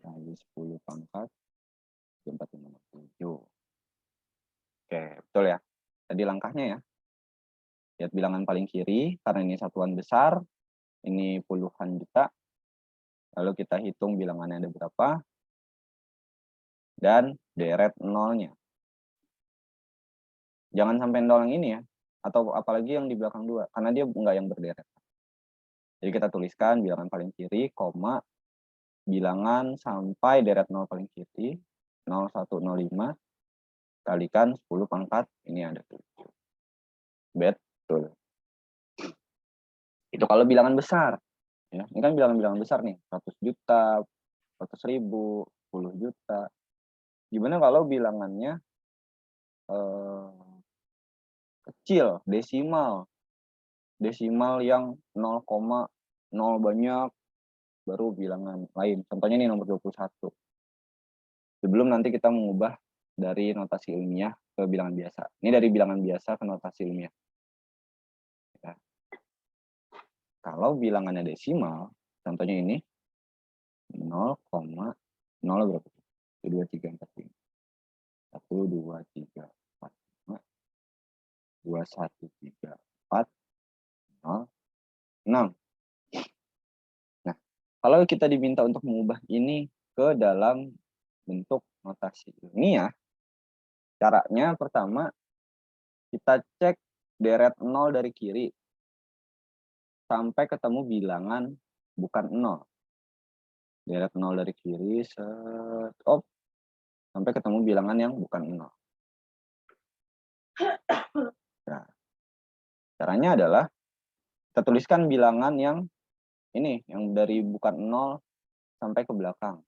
Kali 10 pangkat 457. Oke, betul ya. Tadi langkahnya ya. Lihat bilangan paling kiri, karena ini satuan besar, ini puluhan juta. Lalu kita hitung bilangannya ada berapa. Dan deret nolnya. Jangan sampai nol yang ini ya. Atau apalagi yang di belakang 2, karena dia enggak yang berderet. Jadi kita tuliskan bilangan paling kiri, koma, bilangan sampai deret nol paling kiri, 0105, kalikan 10 pangkat, ini ada 7. Betul. Itu kalau bilangan besar. Ya, ini kan bilangan-bilangan besar nih, 100 juta, 100.000, 10 juta. Gimana kalau bilangannya kecil, desimal. Desimal yang 0,0 banyak, baru bilangan lain. Contohnya ini nomor 21. Sebelum nanti kita mengubah dari notasi ilmiah ke bilangan biasa. Ini dari bilangan biasa ke notasi ilmiah. Ya. Kalau bilangannya desimal, contohnya ini 0,0 berapa? 2, 3, 4, 5. 1, 2, 3, 4, 5. 2, 1, 3, 4, 0, 6. Nah, kalau kita diminta untuk mengubah ini ke dalam bentuk notasi ilmiah, caranya pertama kita cek deret 0 dari kiri sampai ketemu bilangan bukan 0. Deret 0 dari kiri, stop, sampai ketemu bilangan yang bukan 0. Nah, caranya adalah kita tuliskan bilangan yang ini, yang dari bukan 0 sampai ke belakang.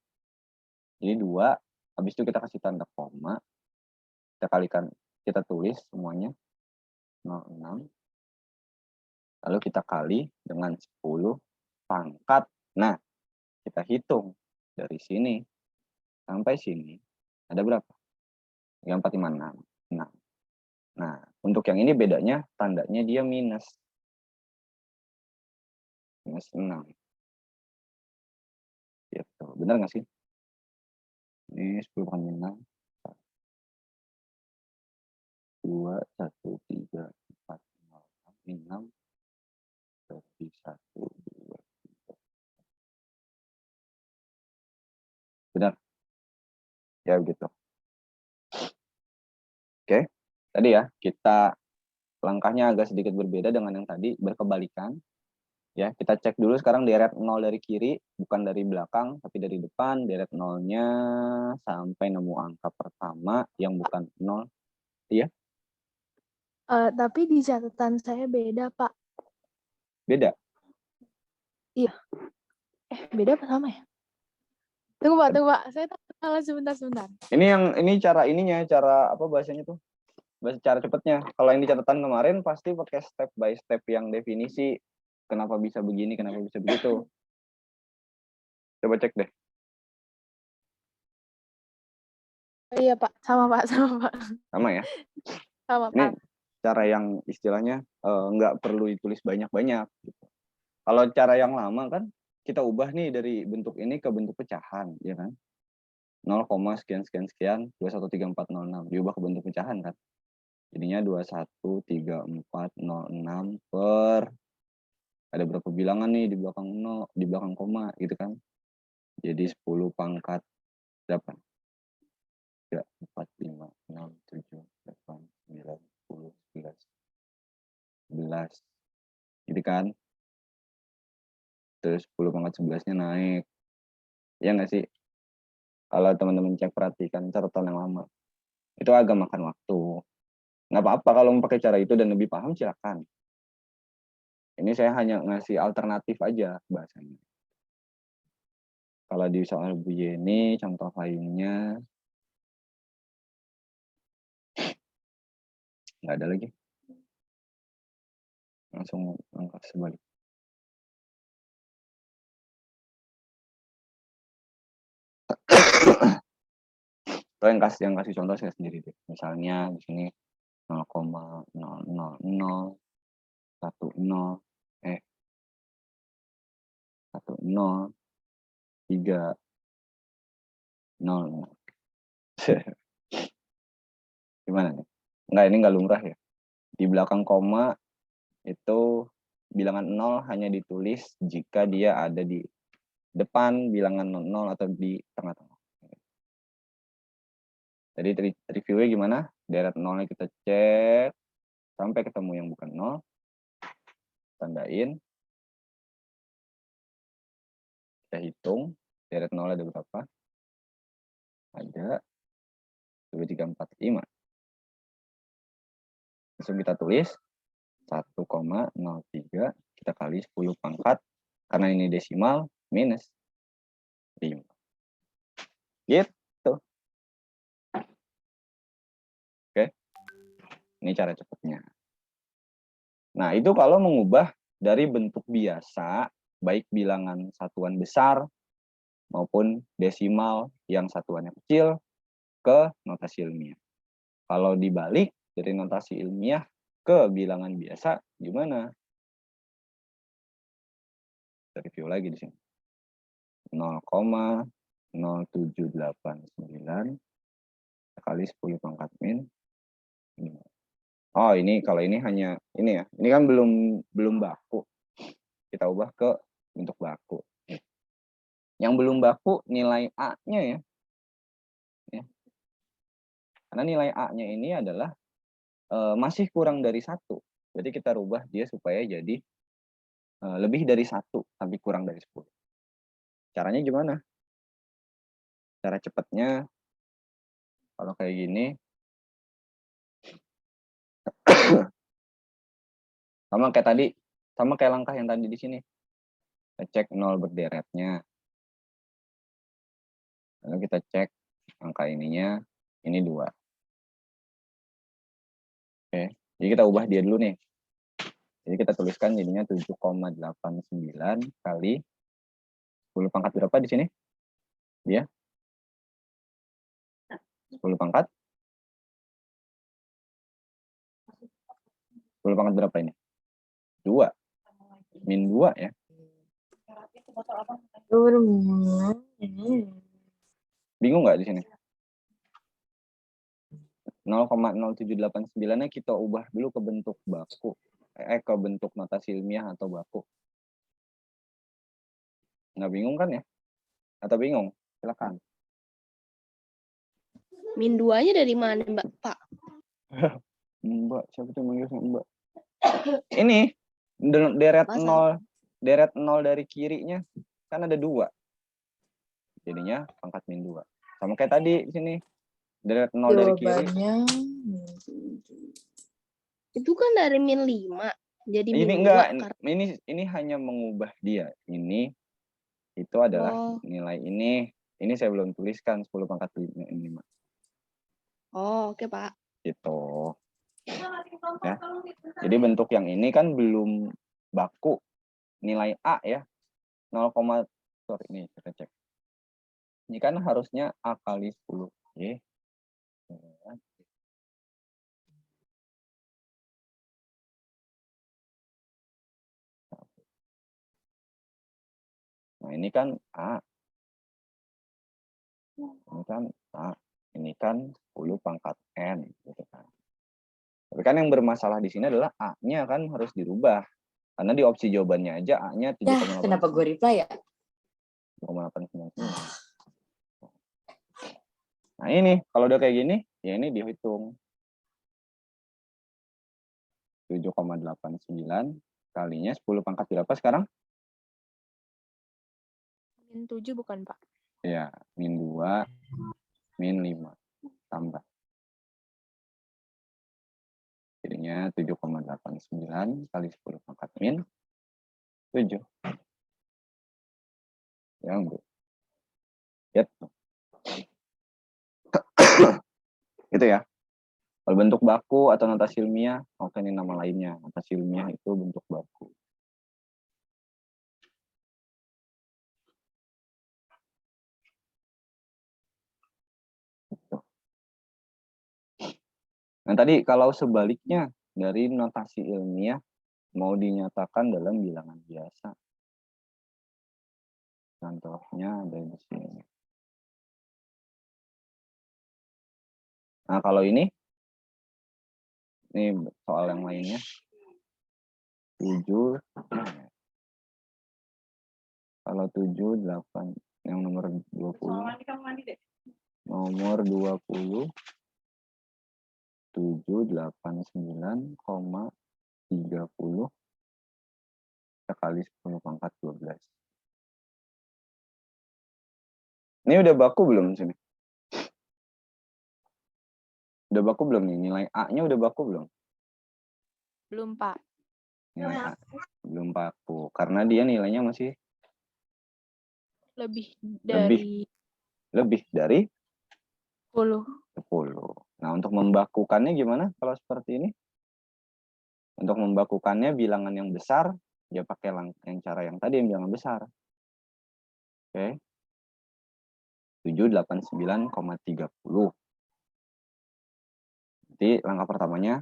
Jadi 2, habis itu kita kasih tanda koma, kita kalikan, kita tulis semuanya 06, lalu kita kali dengan 10 pangkat. Nah, kita hitung dari sini sampai sini ada berapa? 456. 6. Nah, untuk yang ini bedanya tandanya dia minus. Minus 6. Gitu. Benar nggak sih? Ini 10 kali 6. 2, 1, 3, 4, 5, 6, 6, lebih 1, 2, 3. Benar? Ya begitu. Oke. Tadi ya, kita langkahnya agak sedikit berbeda dengan yang tadi, berkebalikan. Ya, kita cek dulu sekarang deret 0 dari kiri, bukan dari belakang, tapi dari depan. Deret 0-nya sampai nemu angka pertama yang bukan 0. Iya? Tapi di catatan saya beda, Pak. Beda? Iya. Beda apa sama ya? Tunggu, Pak. Saya salah sebentar. Ini cara ininya, cara apa bahasanya tuh? Bahasa cara cepatnya. Kalau yang di catatan kemarin pasti pakai step by step yang definisi. Kenapa bisa begini, kenapa bisa begitu. Coba cek deh. Iya, Pak. Sama, Pak. Sama ya? Sama, Ini Pak. cara yang istilahnya nggak perlu ditulis banyak-banyak. Gitu. Kalau cara yang lama kan, kita ubah nih dari bentuk ini ke bentuk pecahan, ya kan? 0, sekian, 2134406. Diubah ke bentuk pecahan kan? Jadinya 213406 per ada berapa bilangan nih di belakang 0, di belakang koma gitu kan. Jadi 10 pangkat 8. 3, 4, 5, 6, 7, 8, 9, 10, 11. 11. Gitu kan. Terus 10 pangkat 11-nya naik. Ya nggak sih? Kalau teman-teman cek perhatikan catatan yang lama. Itu agak makan waktu. Nggak apa-apa kalau mau pakai cara itu dan lebih paham silakan. Ini saya hanya ngasih alternatif aja bahasanya. Kalau di soal Bu Yeni, contoh lainnya nggak ada lagi. Langsung angkat sebalik. Atau yang kasih contoh saya sendiri deh. Misalnya di sini 0,00010 1030. Gimana nih? Enggak, ini enggak lumrah ya. Di belakang koma itu bilangan 0 hanya ditulis jika dia ada di depan bilangan 0 atau di tengah-tengah. Jadi reviewnya gimana? Deret 0-nya kita cek sampai ketemu yang bukan 0. Tandain. Kita hitung. Deret 0 ada berapa? Ada 2, 3, 4, 5. Langsung kita tulis 1,03 kita kali 10 pangkat. Karena ini desimal, minus 5. Gitu. Oke. Ini cara cepatnya. Nah, itu kalau mengubah dari bentuk biasa, baik bilangan satuan besar maupun desimal yang satuannya kecil ke notasi ilmiah. Kalau dibalik dari notasi ilmiah ke bilangan biasa, gimana? Kita review lagi di sini. 0,0789 kali 10 pangkat min. Oh, ini kalau ini hanya ini ya. Ini kan belum baku. Kita ubah ke bentuk baku. Yang belum baku nilai A-nya ya. Karena nilai A-nya ini adalah masih kurang dari 1. Jadi kita rubah dia supaya jadi lebih dari 1 tapi kurang dari 10. Caranya gimana? Cara cepatnya kalau kayak gini sama kayak langkah yang tadi di sini. Kita cek 0 berderetnya. Lalu kita cek angka ininya, ini 2. Oke, jadi kita ubah dia dulu nih. Jadi kita tuliskan jadinya 7,89 kali 10 pangkat berapa di sini? Dia 10 pangkat. 10 pangkat berapa ini? 2. Min 2 ya. Bingung nggak di sini? 0,0789-nya kita ubah dulu ke bentuk baku. Ke bentuk notasi ilmiah atau baku. Nggak bingung kan ya? Atau bingung? Silakan. Min 2-nya dari mana, Mbak? Pak? Mbak, siapa tuh manggil Mbak? Ini deret 0 dari kirinya kan ada 2. Jadinya pangkat min 2. Sama kayak tadi di sini. Deret 0 dari kiri. Jawabannya Itu kan dari min 5. Jadi Ini min enggak, 2. ini hanya mengubah dia. Ini itu adalah nilai ini. Ini saya belum tuliskan 10 pangkat 5. Oh, oke, Pak. Gitu. Ya. Jadi bentuk yang ini kan belum baku. Nilai A ya. 0, sorry ini kita cek. Ini kan harusnya A kali 10. Oke. Nah, ini kan A. Ini kan A. Ini kan 10 pangkat N. Gitu kan. Tapi kan yang bermasalah di sini adalah A-nya kan harus dirubah. Karena di opsi jawabannya aja A-nya 3,8. kenapa gue reply ya? 3,899. Nah ini, kalau udah kayak gini, ya ini dihitung. 7,89 kalinya 10 pangkat berapa sekarang? Min 7 bukan, Pak? Ya, min 2, min 5. Tambah. Jadinya 7,89 kali 10 pangkat min 7. Ya, Bu. Gitu. Gitu ya. Kalau bentuk baku atau notasi ilmiah, oke ini nama lainnya. Notasi ilmiah itu bentuk baku. Nah, tadi kalau sebaliknya dari notasi ilmiah mau dinyatakan dalam bilangan biasa. Contohnya ada di sini. Nah, kalau ini soal yang lainnya. 7. Kalau 7, 8. Yang nomor 20. Nomor 20. 789,30 kita kali 10 pangkat 12. Ini udah baku belum sini? Udah baku belum nih? Nilai A-nya udah baku belum? Belum, Pak. Nilai A belum baku karena dia nilainya masih Lebih lebih dari 10. 10. Nah, untuk membakukannya gimana kalau seperti ini? Untuk membakukannya bilangan yang besar, ya pakai yang cara yang tadi yang bilangan besar. Oke. 789,30. Jadi langkah pertamanya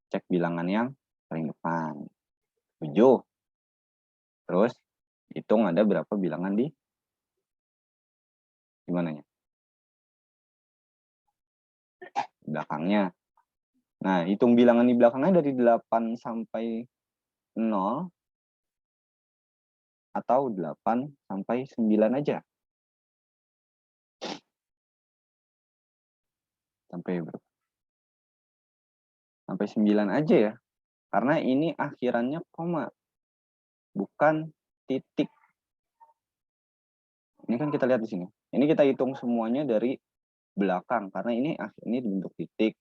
cek bilangan yang paling depan. 7. Terus hitung ada berapa bilangan di mananya? Belakangnya. Nah, hitung bilangan di belakangnya dari 8 sampai 0 atau 8 sampai 9 aja. Sampai berapa? Sampai 9 aja ya. Karena ini akhirannya koma. Bukan titik. Ini kan kita lihat di sini. Ini kita hitung semuanya dari belakang. Karena ini bentuk titik.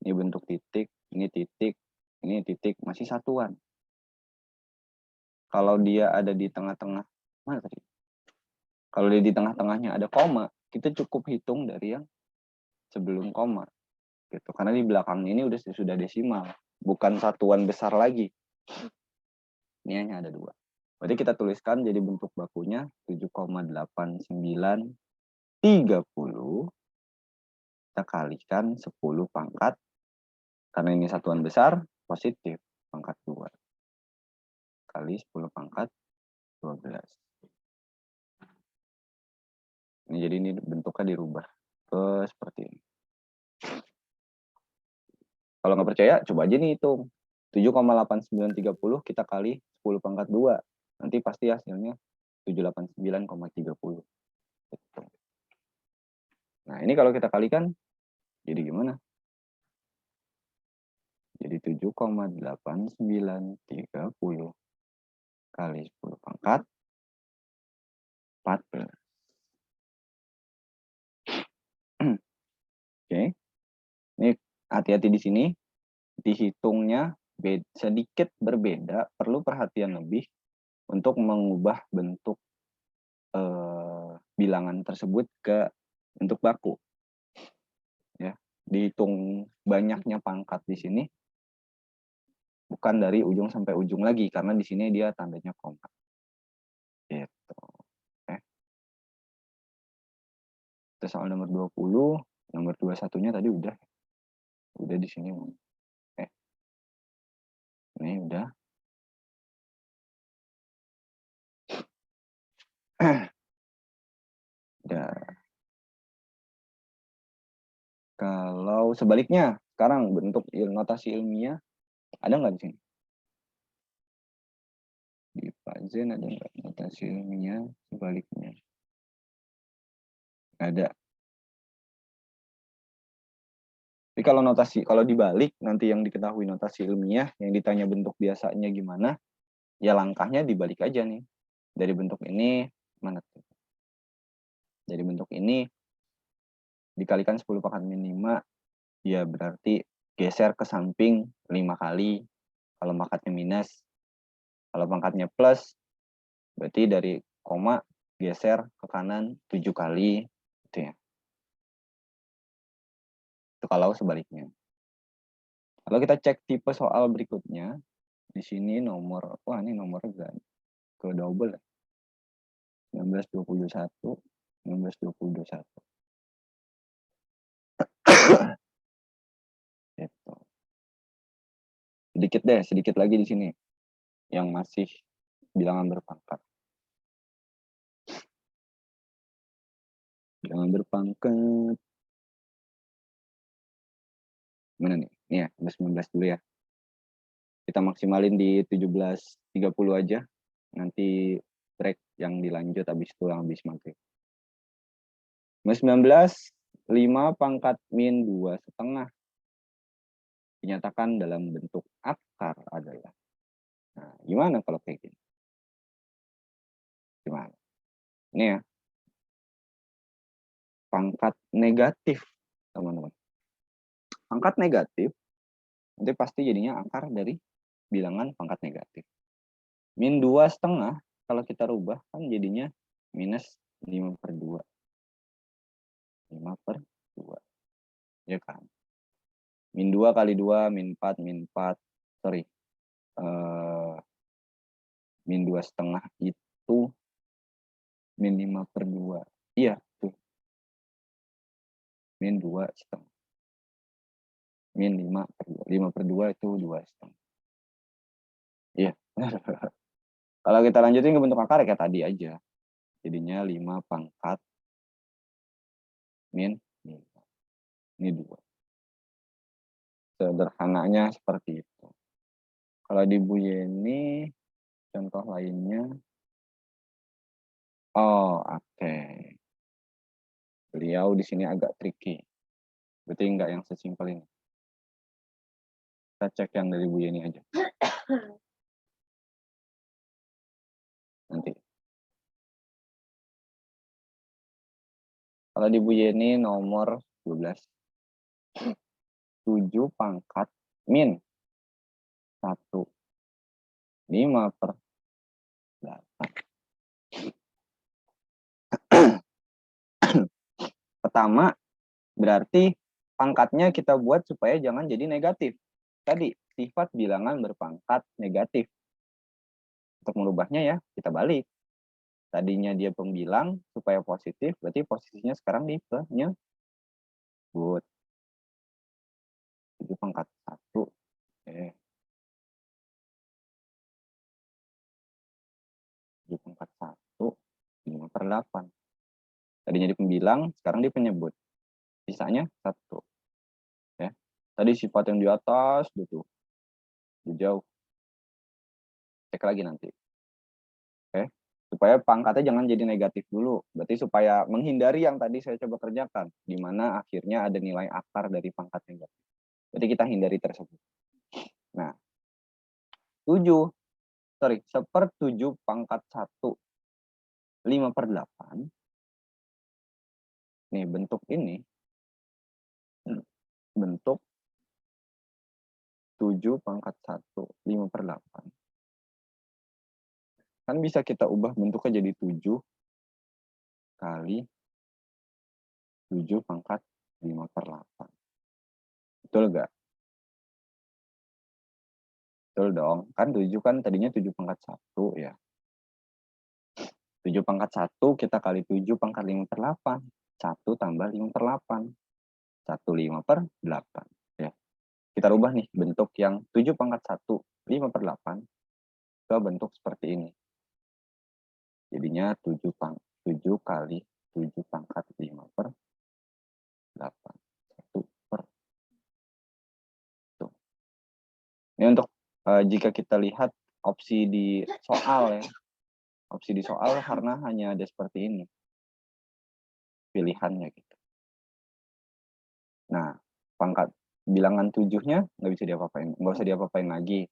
Ini bentuk titik. Ini titik. Ini titik. Masih satuan. Kalau dia ada di tengah-tengah. Mana tadi? Kalau dia di tengah-tengahnya ada koma. Kita cukup hitung dari yang sebelum koma. Gitu. Karena di belakang ini sudah desimal. Bukan satuan besar lagi. Ini hanya ada 2. Berarti kita tuliskan jadi bentuk bakunya 7,8930. Kita kalikan 10 pangkat. Karena ini satuan besar, positif. Pangkat 2. Kali 10 pangkat 12. Jadi ini bentuknya dirubah ke seperti ini. Kalau nggak percaya, coba aja nih hitung. 7,8930 kita kali 10 pangkat 2. Nanti pasti hasilnya 789,30. Nah, ini kalau kita kalikan, jadi gimana? Jadi 7,8930 kali 10 pangkat 14. Oke. Ini hati-hati di sini. Dihitungnya sedikit berbeda, perlu perhatian lebih untuk mengubah bentuk bilangan tersebut ke bentuk baku. Ya, dihitung banyaknya pangkat di sini bukan dari ujung sampai ujung lagi karena di sini dia tandanya koma. Gitu. Oke. Itu soal nomor 20, nomor 21-nya tadi udah di sini. Oke. Ini udah. Udah. Kalau sebaliknya, sekarang bentuk notasi ilmiah ada nggak di sini? Di Pak Zen ada nggak notasi ilmiah sebaliknya? Ada. Tapi kalau dibalik nanti yang diketahui notasi ilmiah, yang ditanya bentuk biasanya gimana, ya langkahnya dibalik aja nih. Dari bentuk ini mana tuh? Dari bentuk ini dikalikan 10 pangkat min 5, ya berarti geser ke samping 5 kali. Kalau pangkatnya minus, kalau pangkatnya plus, berarti dari koma geser ke kanan 7 kali. Gitu ya. Itu kalau sebaliknya. Kalau kita cek tipe soal berikutnya, di sini nomor, wah ini nomornya ke double ya. 1921, 1921. sedikit lagi di sini yang masih bilangan berpangkat. Bilangan berpangkat. Mana nih? Ini ya, 19 dulu ya. Kita maksimalin di 17.30 aja. Nanti break yang dilanjut habis itu yang habis maghrib. 19, 5 pangkat min 2,5 dinyatakan dalam bentuk akar adalah. Nah, gimana kalau kayak gini? Gimana? Ini ya. Pangkat negatif, teman-teman. Pangkat negatif, nanti pasti jadinya akar dari bilangan pangkat negatif. Min 2,5, kalau kita rubah, kan jadinya minus 5/2. 5/2. Ya kan? Min 2 kali 2, min 4, min 4. Sorry. Min 2,5 itu min 5/2. Iya, tuh. Min 2,5. Min 5/2. 5/2 itu 2,5. Iya. Kalau kita lanjutin ke bentuk akar kayak tadi aja. Jadinya 5 pangkat min 5. Ini 2. Sederhananya seperti itu. Kalau di Bu Yeni, contoh lainnya. Oh, oke. Beliau di sini agak tricky. Berarti enggak yang sesimpel ini. Kita cek yang dari Bu Yeni aja. Nanti. Kalau di Bu Yeni nomor 12. 7 pangkat min 1. 5/8. Pertama, berarti pangkatnya kita buat supaya jangan jadi negatif. Tadi, sifat bilangan berpangkat negatif. Untuk merubahnya ya, kita balik. Tadinya dia pembilang supaya positif, berarti posisinya sekarang di penyebut. 7 pangkat 1. Oke. 7 pangkat 1, 5/8. Tadinya di pembilang, sekarang di penyebut. Sisanya 1. Ya. Tadi sifat yang di atas, gitu. Jauh. Cek lagi nanti. Oke. Supaya pangkatnya jangan jadi negatif dulu. Berarti supaya menghindari yang tadi saya coba kerjakan. Di mana akhirnya ada nilai akar dari pangkat negatif. Berarti kita hindari tersebut. Nah. 1/7 pangkat 1. 5/8. Nih, bentuk ini. Bentuk 7 pangkat 1. 5/8. Kan bisa kita ubah bentuknya jadi 7 kali 7 pangkat 5/8. Betul nggak? Betul dong. Kan 7 kan tadinya 7 pangkat 1 ya. 7 pangkat 1 kita kali 7 pangkat 5/8. 1 tambah 5/8. 1 5/8. Ya. Kita rubah nih bentuk yang 7 pangkat 1, 5/8 ke bentuk seperti ini. Jadinya 7 kali 7 pangkat 5/8. 1/. Ini untuk jika kita lihat opsi di soal ya. Opsi di soal karena hanya ada seperti ini. Pilihannya gitu. Nah, pangkat bilangan 7-nya nggak bisa diapa-apain. Nggak usah diapa-apain lagi.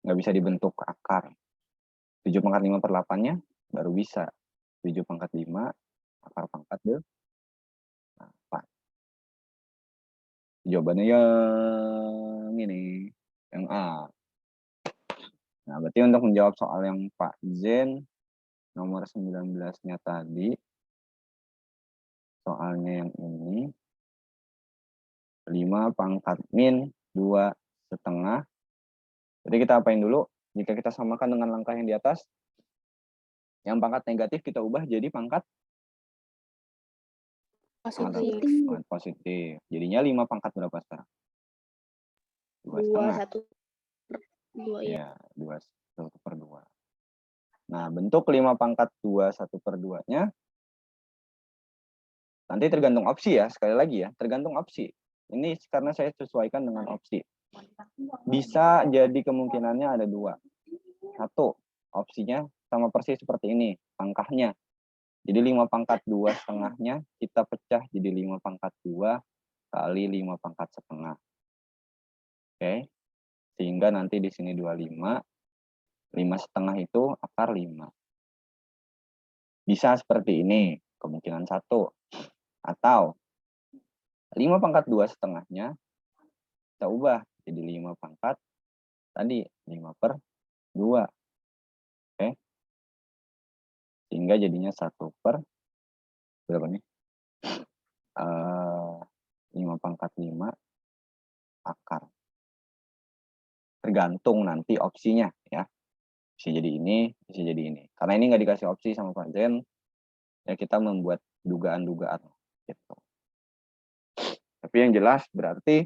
Nggak bisa dibentuk akar. 7 pangkat 5/8-nya baru bisa. 7 pangkat 5, akar pangkat 8. Jawabannya yang ini. Yang A. Nah, berarti untuk menjawab soal yang Pak Zen, nomor 19-nya tadi, soalnya yang ini, 5 pangkat min 2,5. Jadi kita apain dulu? Jika kita samakan dengan langkah yang di atas, yang pangkat negatif kita ubah jadi pangkat positif. Jadinya 5 pangkat berapa sekarang? 2,5. 2 ya. Ya, 2 1/2. Nah, bentuk 5 pangkat 2 1/2-nya nanti tergantung opsi ya, sekali lagi ya, tergantung opsi. Ini karena saya sesuaikan dengan opsi. Bisa jadi kemungkinannya ada 2. 1, opsinya sama persis seperti ini, pangkahnya. Jadi 5 pangkat 2 setengahnya kita pecah jadi 5 pangkat 2 kali 5 pangkat setengah. Oke. Sehingga nanti di sini 25. 5 setengah itu akar 5. Bisa seperti ini, kemungkinan 1. Atau 5 pangkat 2 setengahnya kita ubah jadi 5 pangkat tadi 5/2. Oke. Sehingga jadinya 1 per berapa nih? 5 pangkat 5 akar. Tergantung nanti opsinya ya. Bisa jadi ini, bisa jadi ini. Karena ini nggak dikasih opsi sama Pak Zen, ya kita membuat dugaan-dugaan gitu. Tapi yang jelas berarti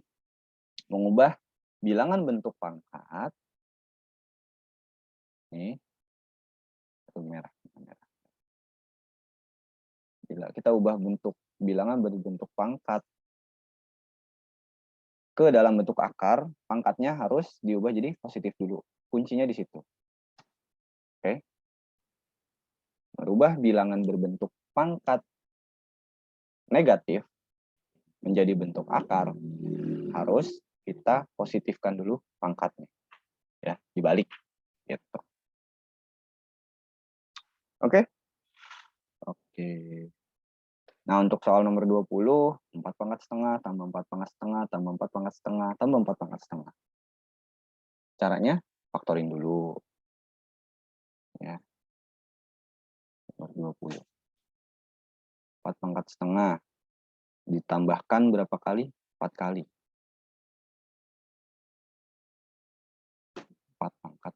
mengubah bilangan bentuk pangkat. Nih, satu merah. Bila kita ubah bentuk bilangan berbentuk pangkat ke dalam bentuk akar, pangkatnya harus diubah jadi positif dulu. Kuncinya di situ. Oke. Merubah bilangan berbentuk pangkat negatif menjadi bentuk akar, harus kita positifkan dulu pangkatnya. Ya, dibalik gitu. Oke. Oke. Nah, untuk soal nomor 20, 4 pangkat setengah tambah 4 pangkat setengah tambah 4 pangkat setengah tambah 4 pangkat setengah. Caranya faktorin dulu. Ya. Nomor 20. 4 pangkat setengah ditambahkan berapa kali? 4 kali. 4 pangkat.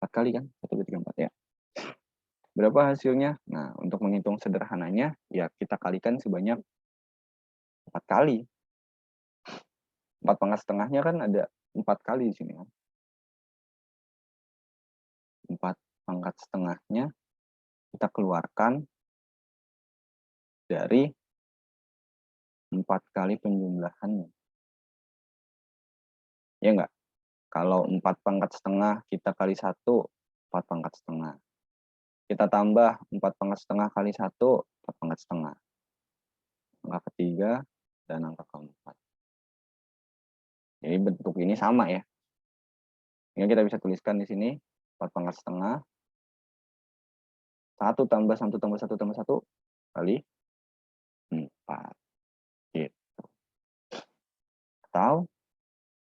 4 kali kan? 1, 2, 3, 4 ya. Berapa hasilnya? Nah, untuk menghitung sederhananya, ya kita kalikan sebanyak 4 kali. 4 pangkat setengahnya kan ada 4 kali di sini kan. 4 pangkat setengahnya kita keluarkan dari 4 kali penjumlahannya. Ya enggak? Kalau 4 pangkat setengah kita kali 1, 4 pangkat setengah. Kita tambah 4 pangkat setengah kali 1, 4 pangkat setengah. Angka ketiga dan angka keempat. Jadi bentuk ini sama ya. Ini kita bisa tuliskan di sini 4 pangkat setengah. 1 tambah 1 tambah 1 tambah 1 kali 4. Gitu. Atau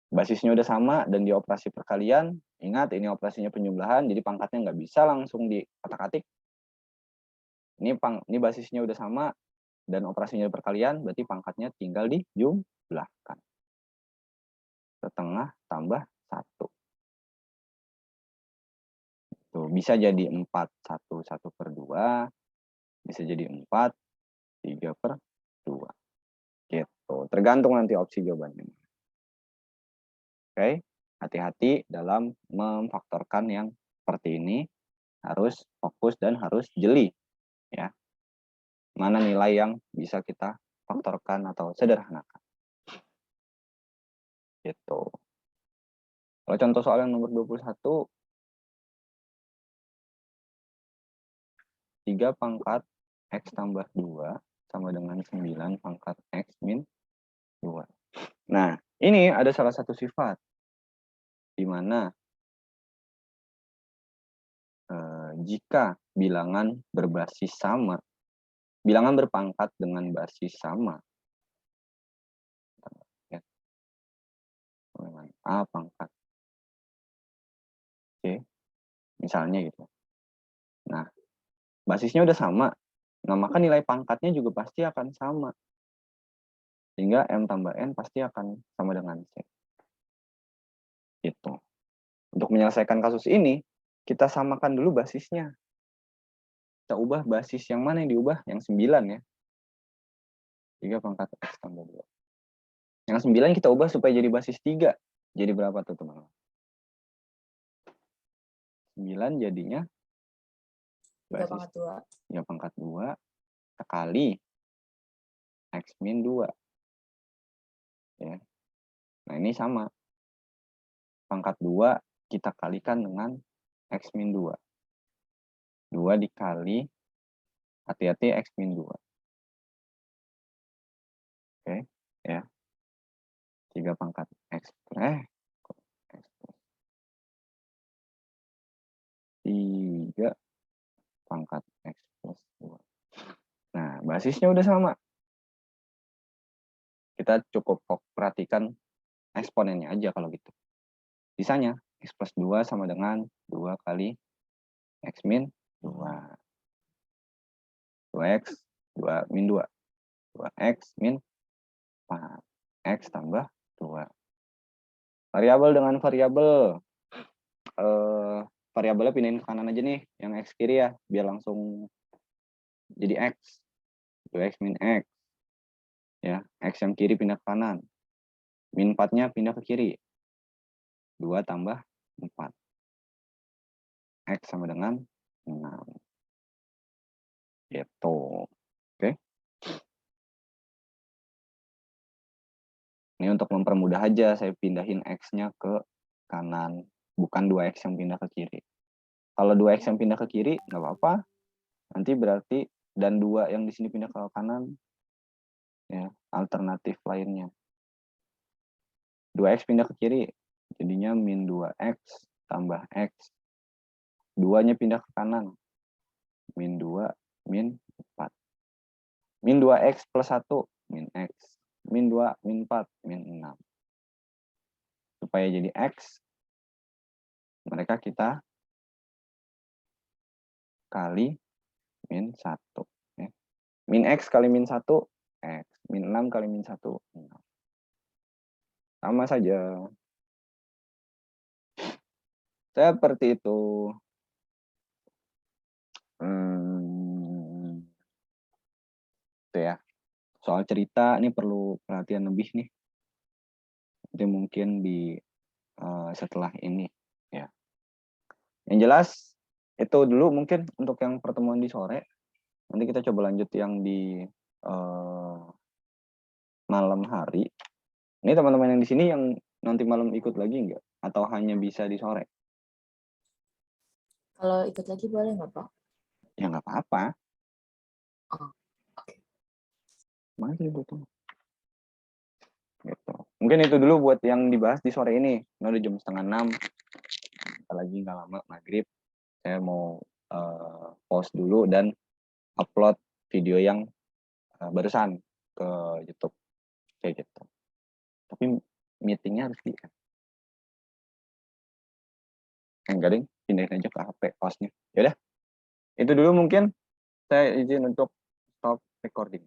basisnya udah sama dan di operasi perkalian, ingat ini operasinya penjumlahan, jadi pangkatnya nggak bisa langsung diotak-atik. Ini basisnya udah sama dan operasinya perkalian, berarti pangkatnya tinggal dijumlahkan. Setengah tambah 1. Tuh, bisa jadi 4, 1, 1/2. Bisa jadi 4, 3/2. Gitu. Tergantung nanti opsi jawabannya. Oke, hati-hati dalam memfaktorkan yang seperti ini. Harus fokus dan harus jeli. Ya. Mana nilai yang bisa kita faktorkan atau sederhanakan. Gitu. Kalau contoh soal yang nomor 21, 3 pangkat X tambah 2 sama dengan 9 pangkat X min 2. Nah, ini ada salah satu sifat di mana jika bilangan berbasis sama, bilangan berpangkat dengan basis sama, ya, A pangkat C, misalnya gitu. Nah, basisnya udah sama, nah maka nilai pangkatnya juga pasti akan sama. Sehingga M tambah N pasti akan sama dengan C. Gitu. Untuk menyelesaikan kasus ini, kita samakan dulu basisnya. Kita ubah basis yang mana yang diubah? Yang 9 ya. 3 pangkat X tambah 2. Yang 9 kita ubah supaya jadi basis 3. Jadi berapa tuh teman-teman? 9 jadinya 3 basis pangkat 2. 3 pangkat 2 kali X min 2. Ya. Nah, ini sama. Pangkat 2 kita kalikan dengan X min 2. 2 dikali, hati-hati X min 2. Oke, ya. 3 pangkat X. 3 pangkat X plus 2. Nah, basisnya udah sama. Kita cukup perhatikan eksponennya aja kalau gitu. Sisanya, X plus 2 sama dengan 2 kali X min 2. 2X, 2 min 2. 2X min 4. X tambah 2. Variabel dengan variabel. Variabelnya pindahin ke kanan aja nih, yang X kiri ya, biar langsung jadi X. 2X min X. Ya, X yang kiri pindah ke kanan. Min 4-nya pindah ke kiri. 2 tambah 4. X sama dengan 6. Gitu. Oke. Ini untuk mempermudah aja, saya pindahin X-nya ke kanan. Bukan 2X yang pindah ke kiri. Kalau 2X yang pindah ke kiri, nggak apa-apa. Nanti berarti, dan 2 yang di sini pindah ke kanan, ya, alternatif lainnya. 2X pindah ke kiri, jadinya min 2X tambah X. 2-nya pindah ke kanan, min 2, min 4. Min 2X plus 1, min X. Min 2, min 4, min 6. Supaya jadi X, mereka kita kali min 1. Ya. Min X kali min 1, X. Min 6 kali min 1, 6. Sama saja. Seperti itu. Itu ya. Soal cerita ini perlu perhatian lebih nih. Nanti mungkin di setelah ini ya. Yang jelas itu dulu mungkin untuk yang pertemuan di sore. Nanti kita coba lanjut yang di malam hari. Ini teman-teman yang di sini yang nanti malam ikut lagi nggak? Atau hanya bisa di sore? Kalau ikut lagi boleh nggak, Pak? Ya nggak apa-apa. Oh, oke. Mari betul. Gitu. Mungkin itu dulu buat yang dibahas di sore ini. Ini udah jam 5:30. Kita lagi nggak lama maghrib. Saya mau post dulu dan upload video yang barusan ke YouTube. Kayak gitu. Tapi meetingnya harus di enggak ding, pindahin aja ke HP hostnya. Yaudah, itu dulu mungkin saya izin untuk stop recording.